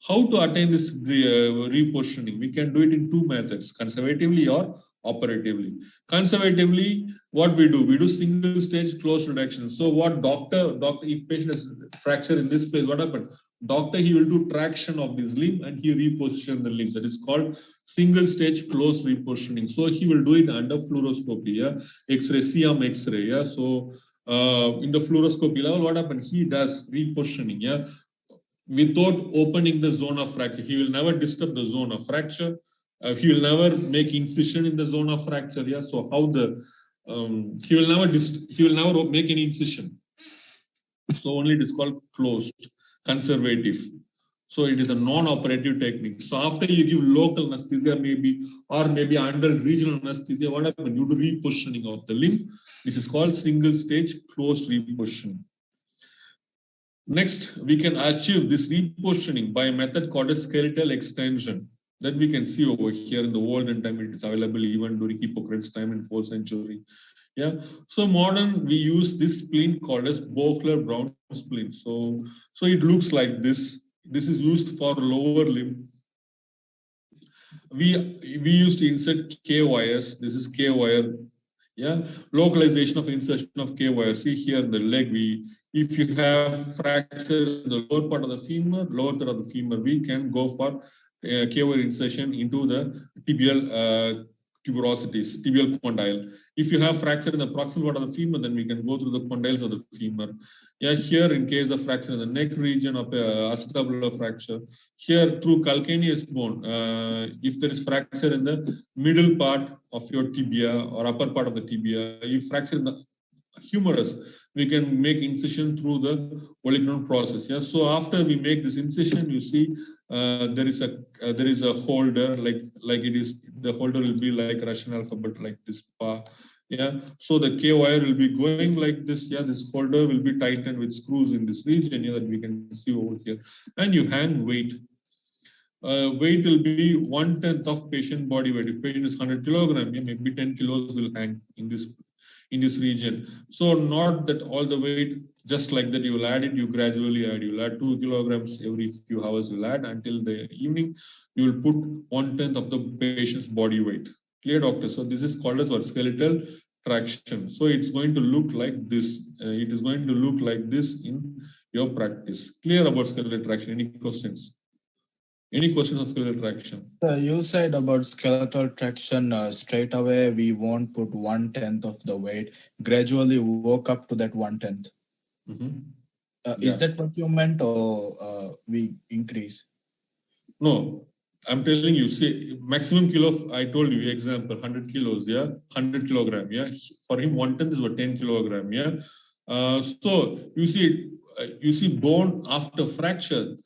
Speaker 1: How to attain this repositioning? We can do it in two methods, conservatively or operatively. Conservatively, what we do single stage close reduction. So what doctor, if patient has fracture in this place, what happened? Doctor, he will do traction of this limb and he reposition the limb. That is called single stage close repositioning. So he will do it under fluoroscopy, yeah, X-ray, CM X-ray, yeah. So in the fluoroscopy level, what happened? He does repositioning, yeah, without opening the zone of fracture. He will never disturb the zone of fracture. He will never make incision in the zone of fracture. Yeah. So how the he will never make any incision. So only it is called closed, conservative. So it is a non-operative technique. So after you give local anesthesia, maybe under regional anesthesia, what happens? You do repositioning of the limb. This is called single stage closed repositioning. Next, we can achieve this repositioning by a method called a skeletal extension that we can see over here in the olden time. It is available even during Hippocrates' time in 4th century. Yeah. So modern, we use this spleen called as Bochler-Brown spleen. So it looks like this. This is used for lower limb. We used to insert K wires. This is K wire. Yeah. Localization of insertion of K wire. See here in the leg, if you have fracture in the lower part of the femur, we can go for K wire insertion into the tibial tuberosities, tibial condyle. If you have fracture in the proximal part of the femur, then we can go through the condyles of the femur. Yeah, here in case of fracture in the neck region of acetabular fracture, here through calcaneus bone, if there is fracture in the middle part of your tibia or upper part of the tibia, if fracture in the humerus, we can make incision through the olignon process. Yeah. So after we make this incision, you see there is a holder, like it is, the holder will be like Russian alphabet, like this pa. Yeah. So the K wire will be going like this. Yeah. This holder will be tightened with screws in this region, yeah, that we can see over here. And you hang weight. Weight will be 1/10 of patient body weight. If patient is 100 kilogram, yeah, maybe 10 kilos will hang in this region. So not that all the weight just like that you will add it, you gradually add. You'll add 2 kilograms every few hours, you'll add until the evening. You will put 1/10 of the patient's body weight. Clear, doctor? So this is called as what? Skeletal traction. So it's going to look like this. It is going to look like this in your practice. Clear about skeletal traction? Any questions? Any questions on skeletal traction?
Speaker 3: You said about skeletal traction, straight away we won't put 1/10 of the weight, gradually work up to that 1/10. Is that what you meant, or we increase?
Speaker 1: No, I'm telling you, see, maximum kilo, I told you, example, 100 kilos, yeah, 100 kilogram, yeah. For him, 1/10 is what, 10 kilogram, yeah. So you see bone after fracture,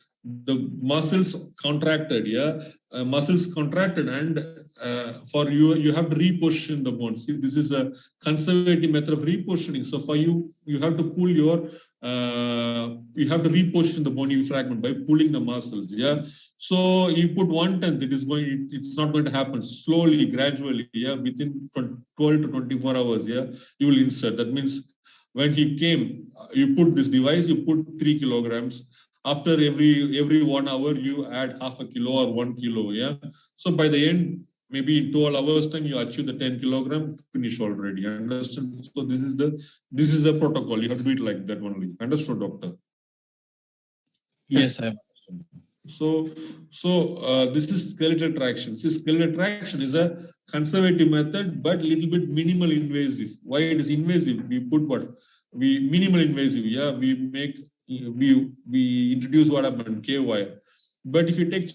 Speaker 1: the muscles contracted, yeah, muscles contracted, and for you have to reposition the bone. See, this is a conservative method of repositioning. So for you have to pull your you have to reposition the bony fragment by pulling the muscles. Yeah. So you put 1/10, it's not going to happen. Slowly, gradually, yeah, within 12 to 24 hours, yeah, you will insert. That means when he came, you put this device, you put 3 kilograms. After every 1 hour, you add half a kilo or 1 kilo. Yeah. So by the end, maybe in 12 hours time, you achieve the 10 kilogram finish already. Understand? So this is the protocol. You have to do it like that only. Understood, doctor?
Speaker 3: Yes, I understood.
Speaker 1: So this is skeletal traction. See, skeletal traction is a conservative method, but little bit minimal invasive. Why it is invasive? We put what? Minimal invasive. Yeah, we introduce what happened, K wire. But if you take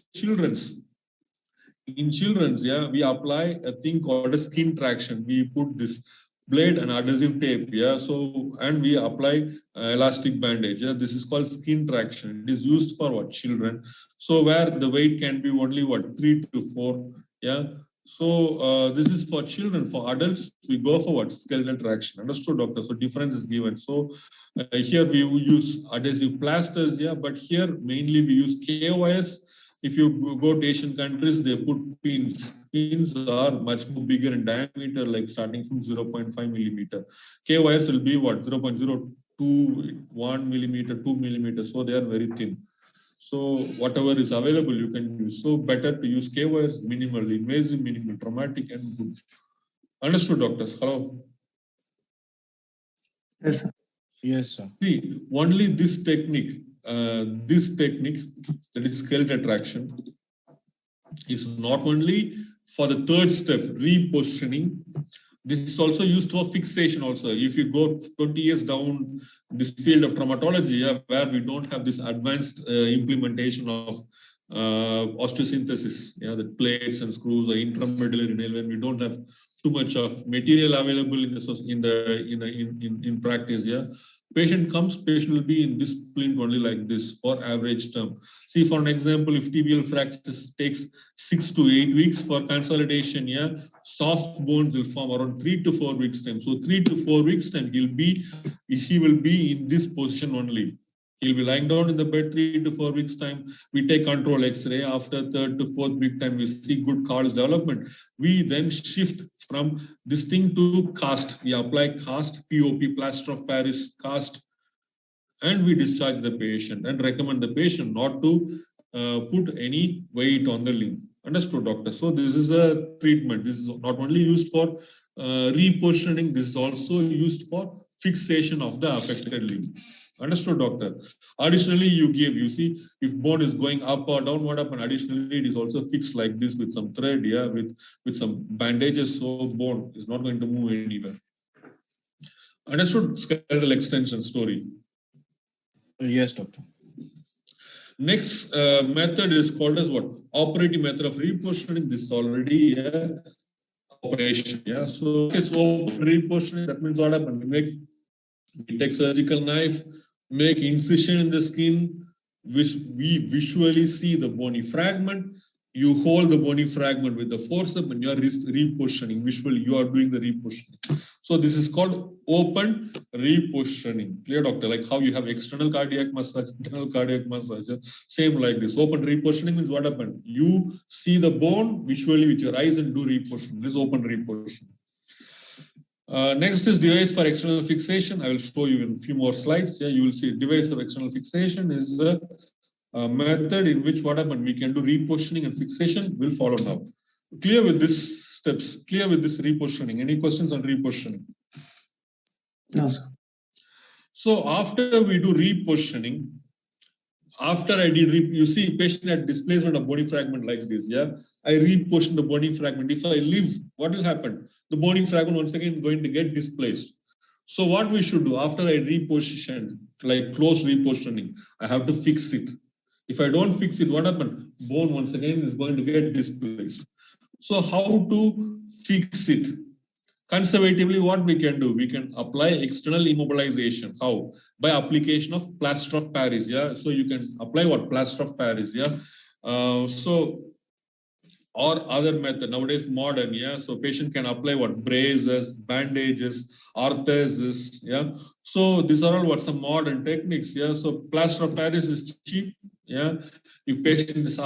Speaker 1: in children's, yeah, we apply a thing called a skin traction. We put this blade and adhesive tape, yeah. So, and we apply elastic bandage. Yeah, this is called skin traction. It is used for what? Children. So where the weight can be only what? 3 to 4. Yeah. So this is for children. For adults, we go for what? Skeletal traction. Understood, doctor? So difference is given. So here we use adhesive plasters, yeah, but here mainly we use K wires. If you go to Asian countries, they put pins. Pins are much more bigger in diameter, like starting from 0.5 millimeter. K wires will be what, 0.02, 1 millimeter, 2 millimeters. So they are very thin. So whatever is available, you can use. So better to use K wires, minimal, invasive, minimal, traumatic, and good. Understood, doctors? Hello.
Speaker 4: Yes, sir.
Speaker 3: Yes, sir.
Speaker 1: See, only this technique, that is skeletal traction, is not only for the third step, repositioning. This is also used for fixation also. If you go 20 years down this field of traumatology, where we don't have this advanced implementation of osteosynthesis, the plates and screws or intramedullary nail, when we don't have too much of material available in practice, patient comes, patient will be in this splint only like this for average term. See, for an example, if tibial fractures takes 6 to 8 weeks for consolidation, soft bones will form around 3 to 4 weeks time. So 3 to 4 weeks time, he will be in this position only. He'll be lying down in the bed 3 to 4 weeks time. We take control X-ray. After 3rd to 4th week time, we see good cartilage development. We then shift from this thing to cast. We apply cast, POP, plaster of Paris cast, and we discharge the patient and recommend the patient not to put any weight on the limb. Understood, doctor? So this is a treatment. This is not only used for repositioning, this is also used for fixation of the affected limb. Understood, doctor? Additionally, you see, if bone is going up or down, what happens? Additionally, it is also fixed like this with some thread, with some bandages, so bone is not going to move anywhere. Understood, skeletal extension story?
Speaker 3: Yes, doctor.
Speaker 1: Next method is called as what? Operative method of repositioning. This is already operation. So it's open repositioning. That means what happens? We take surgical knife, make incision in the skin, which we visually see the bony fragment. You hold the bony fragment with the forceps and you are repositioning. Visually, you are doing the repositioning. So this is called open repositioning. Clear, doctor? Like how you have external cardiac massage, internal cardiac massage. Same like this. Open repositioning means what happened? You see the bone visually with your eyes and do repositioning. This is open repositioning. Next is device for external fixation. I will show you in a few more slides. You will see device of external fixation is a method in which what happened, we can do repositioning and fixation. Will follow now. Clear with these steps, clear with this repositioning. Any questions on repositioning?
Speaker 4: No, sir.
Speaker 1: So after we do repositioning, after I did, you see patient had displacement of bony fragment like this, I reposition the bony fragment. If I leave, what will happen? The bony fragment once again going to get displaced. So what we should do after I reposition, like close repositioning, I have to fix it. If I don't fix it, what happened? Bone once again is going to get displaced. So how to fix it? Conservatively, what we can do? We can apply external immobilization. How? By application of plaster of Paris. So you can apply what? Plaster of Paris. Or other method nowadays modern. So patient can apply what? Braces, bandages, orthesis. So these are all what? Some modern techniques. So plaster of Paris is cheap. If patient is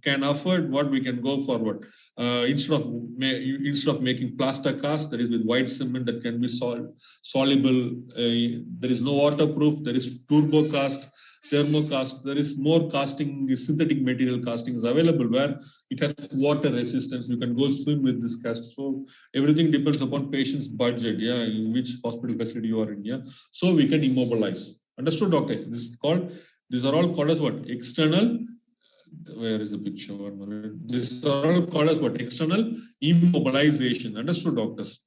Speaker 1: can afford, what we can go forward. Instead of making plaster cast, that is with white cement that can be soluble, there is no waterproof, there is turbo cast, thermocast, there is more casting, synthetic material casting is available where it has water resistance. You can go swim with this cast. So everything depends upon patient's budget, in which hospital facility you are in. So we can immobilize. Understood, doctor? These are all called as what? External. Where is the picture? These are all called as what? External immobilization. Understood, doctors?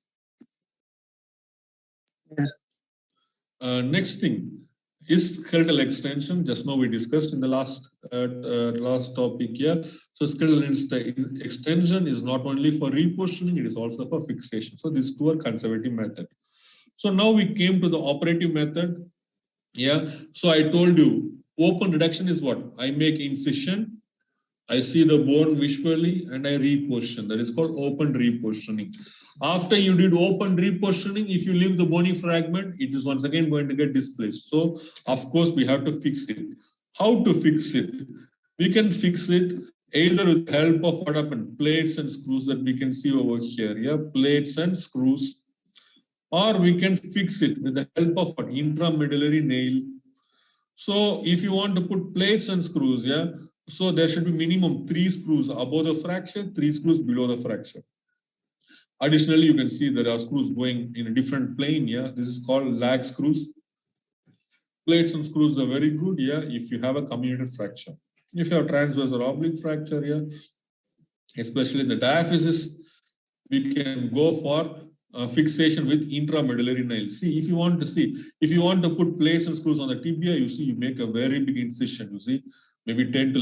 Speaker 4: Yes.
Speaker 1: Next thing is skeletal extension. Just now we discussed in the last topic here. So skeletal extension is not only for repositioning, it is also for fixation. So these two are conservative method. So now we came to the operative method. So I told you, open reduction is what? I make incision, I see the bone visually, and I reposition. That is called open repositioning. After you did open repositioning, if you leave the bony fragment, it is once again going to get displaced. So, of course, we have to fix it. How to fix it? we can fix it either with the help of what happened, plates and screws that we can see over here. Yeah, plates and screws, or we can fix it with the help of an intramedullary nail. So if you want to put plates and screws, yeah, so there should be minimum 3 screws above the fracture, 3 screws below the fracture. Additionally, you can see there are screws going in a different plane. Yeah, this is called lag screws. Plates and screws are very good. Yeah, if you have a comminuted fracture. If you have transverse or oblique fracture, yeah, especially in the diaphysis, we can go for fixation with intramedullary nail. See, if you want to put plates and screws on the tibia, you see, you make a very big incision. You see, maybe 10 to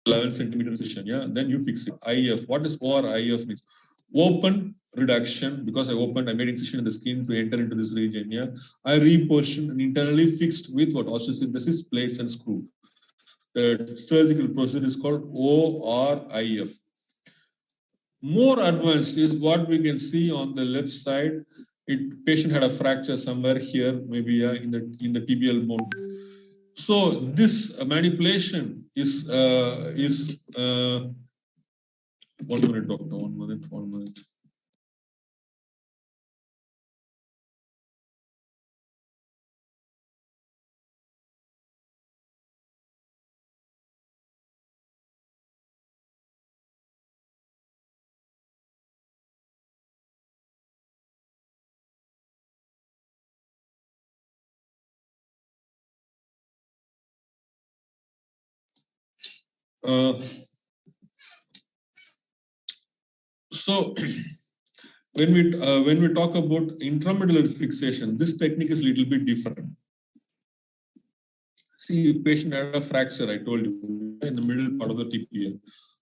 Speaker 1: 11 centimeter incision. Yeah, then you fix it. IF. What is OR-IF means? Open reduction, because I made incision in the skin to enter into this region. Yeah, I reposition and internally fixed with what? Osteosynthesis, plates and screw. The surgical procedure is called OR-IF. More advanced is what we can see on the left side. Patient had a fracture somewhere here, maybe in the tibial bone. So this manipulation is 1 minute, doctor, 1 minute, 1 minute. So when we talk about intramedullary fixation, this technique is a little bit different. See, if patient had a fracture, I told you, in the middle part of the tibia,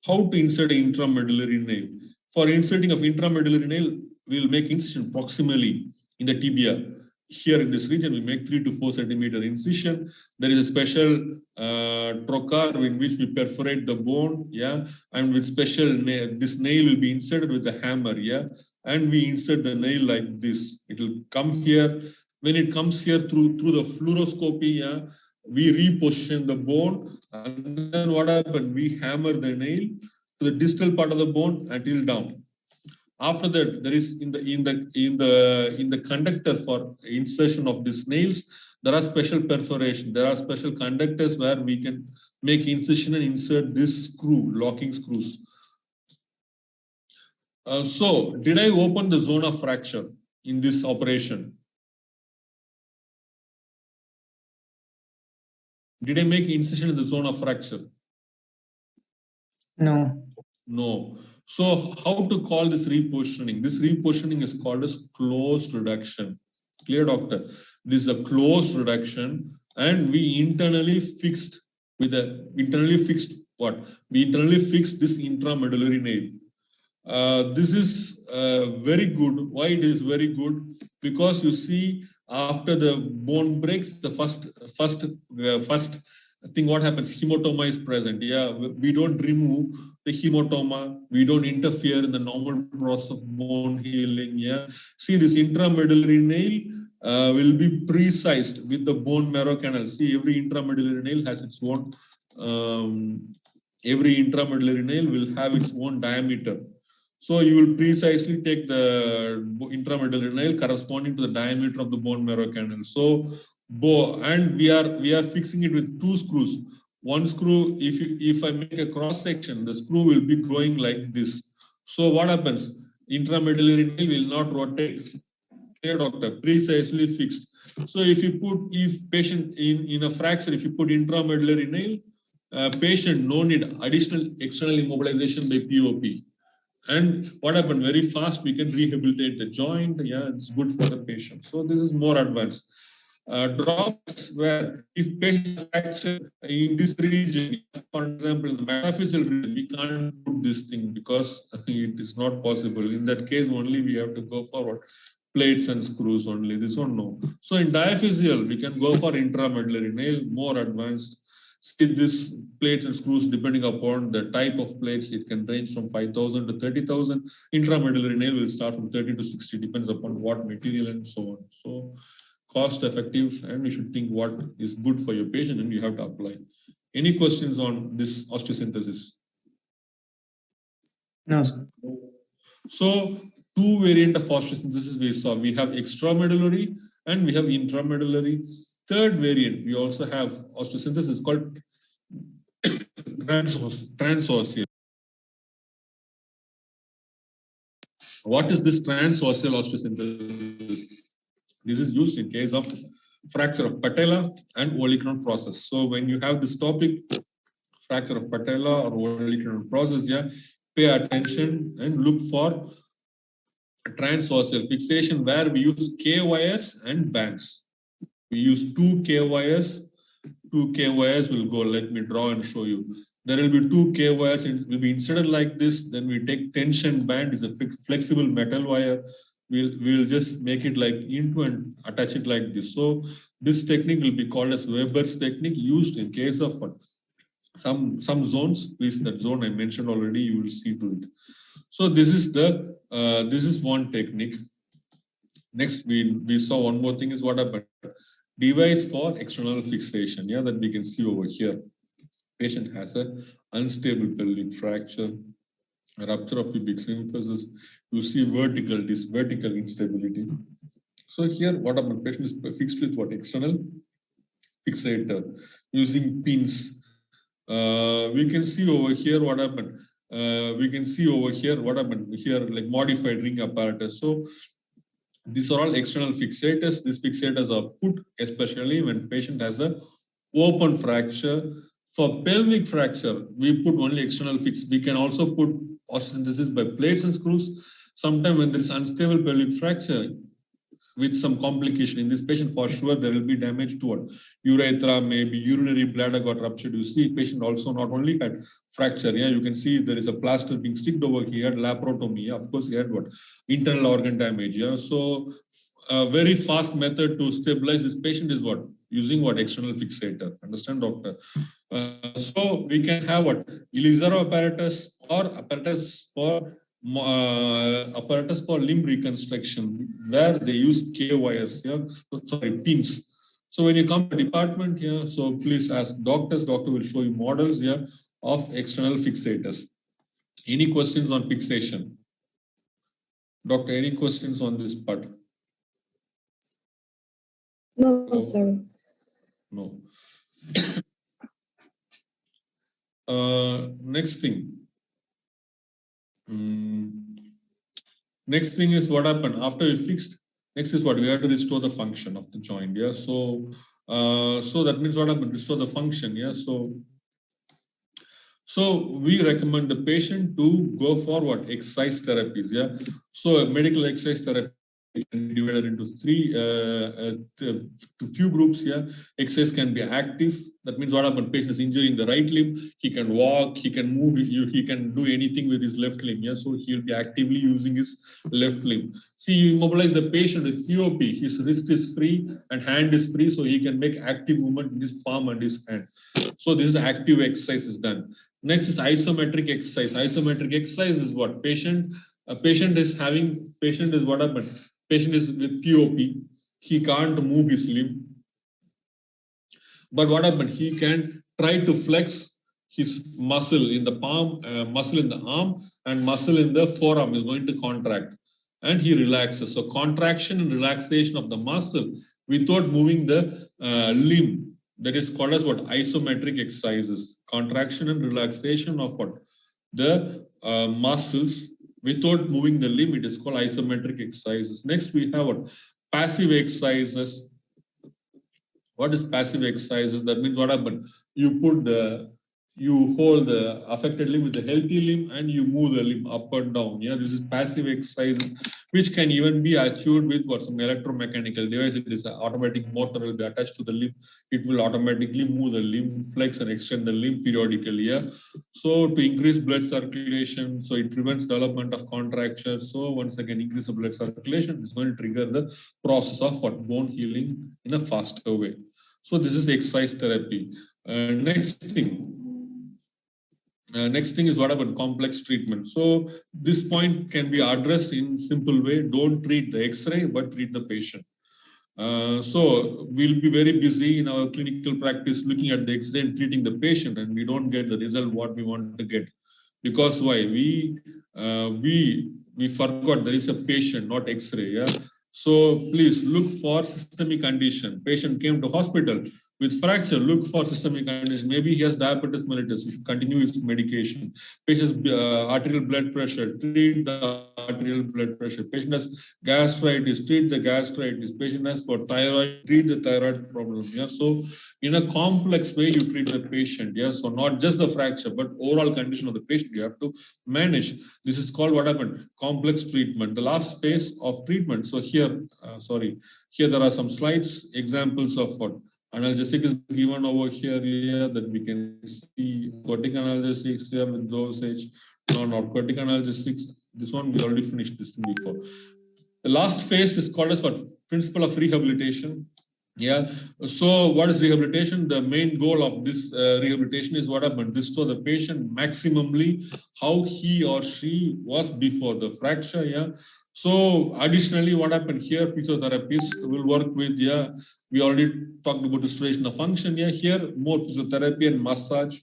Speaker 1: how to insert an intramedullary nail. For inserting of intramedullary nail, we'll make incision proximally in the tibia. Here in this region, we make 3 to 4 centimeter incision. There is a special trocar in which we perforate the bone, yeah, and with special nail, this nail will be inserted with a hammer, yeah, and we insert the nail like this. It will come here. When it comes here through the fluoroscopy, yeah, we reposition the bone, and then what happened? We hammer the nail to the distal part of the bone until down. After that, there is in the conductor for insertion of these nails, there are special perforation. There are special conductors where we can make incision and insert this screw, locking screws. So, did I open the zone of fracture in this operation? Did I make incision in the zone of fracture?
Speaker 4: No.
Speaker 1: No. So how to call this repositioning? This repositioning is called as closed reduction. Clear, doctor? This is a closed reduction, and we internally fixed with a what? We internally fixed this intramedullary nail. This is very good. Why it is very good? Because you see, after the bone breaks, the first thing what happens, hematoma is present. Yeah, we don't remove the hematoma. We don't interfere in the normal process of bone healing. Yeah, see, this intramedullary nail will be precised with the bone marrow canal. See, every intramedullary nail has its own. Every intramedullary nail will have its own diameter. So you will precisely take the intramedullary nail corresponding to the diameter of the bone marrow canal. So, and we are fixing it with 2 screws. One screw, if I make a cross section, the screw will be going like this. So what happens? Intramedullary nail will not rotate. Clear, doctor? Precisely fixed. So if patient in a fracture, if you put intramedullary nail, patient no need additional external immobilization by POP. And what happened? Very fast, we can rehabilitate the joint. Yeah, it's good for the patient. So this is more advanced. Drawbacks where if patient fracture in this region, for example, the metaphyseal region, we can't put this thing because it is not possible. In that case, only we have to go forward. Plates and screws only. This one, no. So in diaphyseal, we can go for intramedullary nail, more advanced. See, this plates and screws, depending upon the type of plates, it can range from 5,000 to 30,000. Intramedullary nail will start from 30 to 60, depends upon what material and so on. So cost effective, and you should think what is good for your patient and you have to apply. Any questions on this osteosynthesis?
Speaker 4: No, sir.
Speaker 1: So two variant of osteosynthesis we saw. We have extramedullary and we have intramedullary. Third variant, we also have osteosynthesis called transosseous. What is this transosseal osteosynthesis? This is used in case of fracture of patella and olecranon process. So when you have this topic, fracture of patella or olecranon process, yeah, pay attention and look for transosseal fixation where we use K wires and bands. We use 2 K wires. 2 K wires will go. Let me draw and show you. There will be 2 K wires. It will be inserted like this. Then we take tension band. Is a flexible metal wire. We'll just make it like into and attach it like this. So this technique will be called as Weber's technique, used in case of some zones. Please, that zone I mentioned already, you will see to it. So this is the this is one technique. Next, we saw one more thing is what happened. Device for external fixation. Yeah, that we can see over here. Patient has a unstable pelvic fracture, a rupture of pubic symphysis. You see vertical instability. So here, what happened? Patient is fixed with what? External fixator using pins. We can see over here what happened. We can see over here what happened here, like modified ring apparatus. So these are all external fixators. These fixators are put especially when patient has a open fracture. For pelvic fracture, we put only external fix. We can also put osteosynthesis by plates and screws. Sometimes when there is unstable pelvic fracture with some complication in this patient, for sure there will be damage to what? Urethra, maybe urinary bladder got ruptured. You see, patient also not only had fracture. Yeah, you can see there is a plaster being sticked over here, laparotomy. Yeah, of course, he had what? Internal organ damage. Yeah, so a very fast method to stabilize this patient is what? Using what? External fixator. Understand, doctor? So we can have what? Ilizaro apparatus or apparatus for limb reconstruction where they use K wires, yeah, sorry, pins. So when you come to department here, so please ask doctors. Doctor will show you models here of external fixators. Any questions on fixation? Doctor, any questions on this part?
Speaker 5: No, sir.
Speaker 1: No. Next thing. Next thing is what happened after we fixed. Next is what we have to restore the function of the joint. Yeah. So, so that means what happened? Restore the function. Yeah. So we recommend the patient to go for what? Exercise therapies. Yeah. So medical exercise therapy can be divided into few groups here. Exercise can be active. That means what happened? Patient is injuring the right limb. He can walk. He can move. He can do anything with his left limb. Yeah. So he will be actively using his left limb. See, you immobilize the patient with POP. His wrist is free and hand is free, so he can make active movement in his palm and his hand. So this is active exercise is done. Next is isometric exercise. Isometric exercise is what? Patient is what happened? Patient is with POP. He can't move his limb. But what happened? He can try to flex his muscle in the palm, muscle in the arm, and muscle in the forearm is going to contract. And he relaxes. So contraction and relaxation of the muscle without moving the limb. That is called as what? Isometric exercises. Contraction and relaxation of what? The muscles without moving the limb. It is called isometric exercises. Next, we have what? Passive exercises. What is passive exercises? That means what happened? You hold the affected limb with the healthy limb and you move the limb up and down. Yeah, this is passive exercises, which can even be achieved with what? Some electromechanical device. It is an automatic motor will be attached to the limb. It will automatically move the limb, flex and extend the limb periodically. Yeah. So to increase blood circulation, so it prevents development of contracture. So once again, increase the blood circulation, it's going to trigger the process of what? Bone healing in a faster way. So this is exercise therapy. Next thing is what about complex treatment. So this point can be addressed in simple way. Don't treat the X-ray, but treat the patient. So we'll be very busy in our clinical practice looking at the X-ray and treating the patient, and we don't get the result what we want to get. Because why? We forgot there is a patient, not X-ray. Yeah. So please look for systemic condition. Patient came to hospital with fracture. Look for systemic condition. Maybe he has diabetes mellitus. You should continue his medication. Patient's arterial blood pressure. Treat the arterial blood pressure. Patient has gastritis. Treat the gastritis. Patient has for thyroid. Treat the thyroid problem. Yeah. So in a complex way, you treat the patient. Yeah. So not just the fracture, but overall condition of the patient. You have to manage. This is called what happened? Complex treatment. The last phase of treatment. So here, here there are some slides, examples of what analgesic is given over here that we can see narcotic analgesics here with dosage, non-narcotic analgesics. This one we already finished this thing before. The last phase is called as what? Principle of rehabilitation. Yeah. So what is rehabilitation? The main goal of this rehabilitation is what happened? Restore the patient maximally how he or she was before the fracture. Yeah. So additionally, what happened here? Physiotherapists will work with, yeah, we already talked about restoration of function. Yeah. Here, more physiotherapy and massage.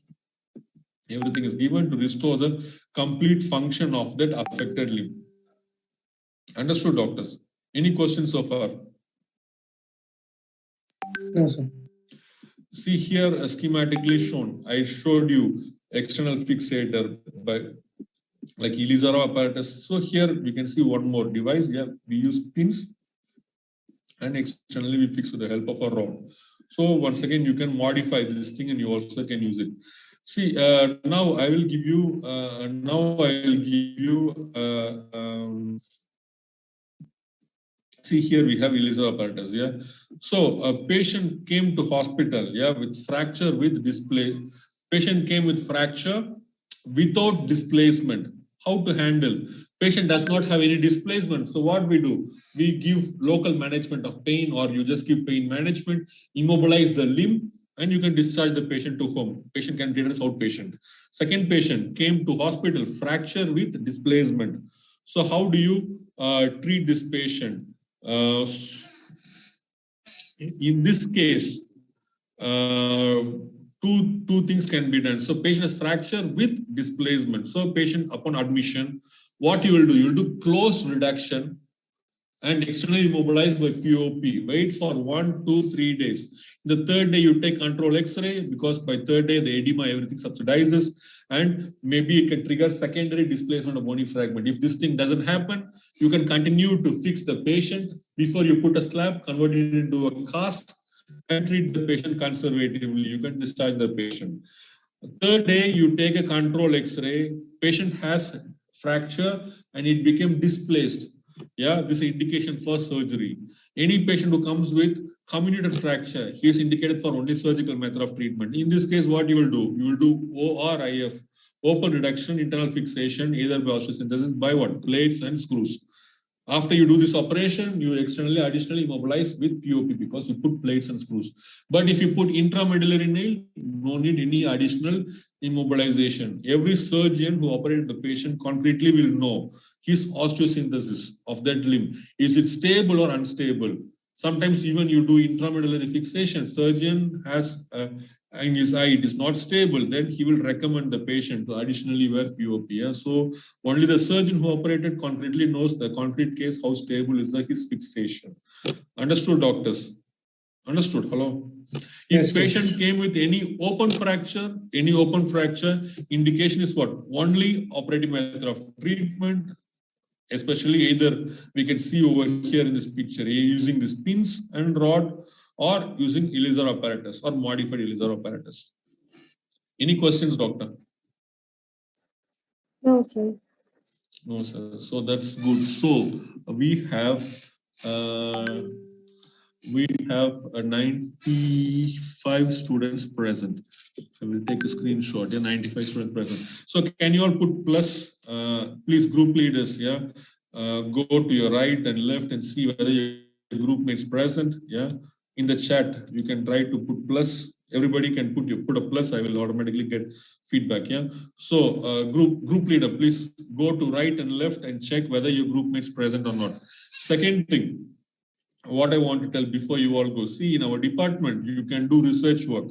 Speaker 1: Everything is given to restore the complete function of that affected limb. Understood, doctors? Any questions so far?
Speaker 4: No, sir.
Speaker 1: See here, schematically shown. I showed you external fixator by like Ilizarov apparatus. So here we can see one more device. Yeah, we use pins and externally we fix with the help of a rod. So once again, you can modify this thing and you also can use it. See, now I will give you. See here we have Ilizarov apparatus. Yeah. So a patient came to hospital. Yeah, with fracture with display. Patient came with fracture without displacement. How to handle? Patient does not have any displacement. So what we do? We give local management of pain, or you just give pain management, immobilize the limb, and you can discharge the patient to home. Patient can be treated as outpatient. Second patient came to hospital, fracture with displacement. So how do you treat this patient? In this case, two things can be done. So patient has fracture with displacement. So patient upon admission, what you will do? You will do close reduction and externally immobilized by POP. Wait for 1, 2, 3 days. The third day you take control X-ray, because by third day the edema, everything subsidizes, and maybe it can trigger secondary displacement of bony fragment. If this thing doesn't happen, you can continue to fix the patient before you put a slab, convert it into a cast, and treat the patient conservatively. You can discharge the patient. Third day, you take a control X-ray. Patient has fracture and it became displaced. Yeah, this is indication for surgery. Any patient who comes with comminuted fracture, he is indicated for only surgical method of treatment. In this case, what you will do? You will do ORIF, open reduction, internal fixation, either by osteosynthesis by what? Plates and screws. After you do this operation, you externally, additionally immobilize with POP because you put plates and screws. But if you put intramedullary nail, no need any additional immobilization. Every surgeon who operated the patient concretely will know his osteosynthesis of that limb. Is it stable or unstable? Sometimes even you do intramedullary fixation, surgeon has in his eye, it is not stable, then he will recommend the patient to additionally wear POP. Yeah? So only the surgeon who operated concretely knows the concrete case, how stable is his fixation. Understood, doctors? Understood? Hello? If patient came with any open fracture, indication is what? Only operative method of treatment, especially either we can see over here in this picture, using these pins and rod, or using Ilizarov apparatus or modified Ilizarov apparatus. Any questions, doctor?
Speaker 5: No, sir.
Speaker 1: No, sir. So that's good. So we have 95 students present. I will take a screenshot. Yeah, 95 students present. So can you all put plus? Please, group leaders. Yeah, go to your right and left and see whether your group mates present. Yeah, in the chat you can try to put plus. Everybody can put a plus. I will automatically get feedback. Yeah. So group leader, please go to right and left and check whether your group mates present or not. Second thing. what I want to tell before you all go, see, in our department, you can do research work.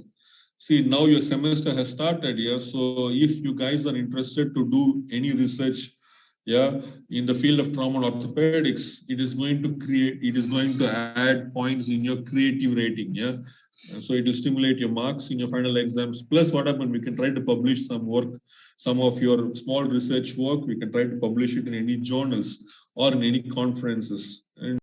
Speaker 1: See, now your semester has started, yeah. So if you guys are interested to do any research, yeah, in the field of trauma and orthopedics, it is going to add points in your creative rating, yeah. So it will stimulate your marks in your final exams. Plus, what happened, we can try to publish some work, some of your small research work, we can try to publish it in any journals or in any conferences. And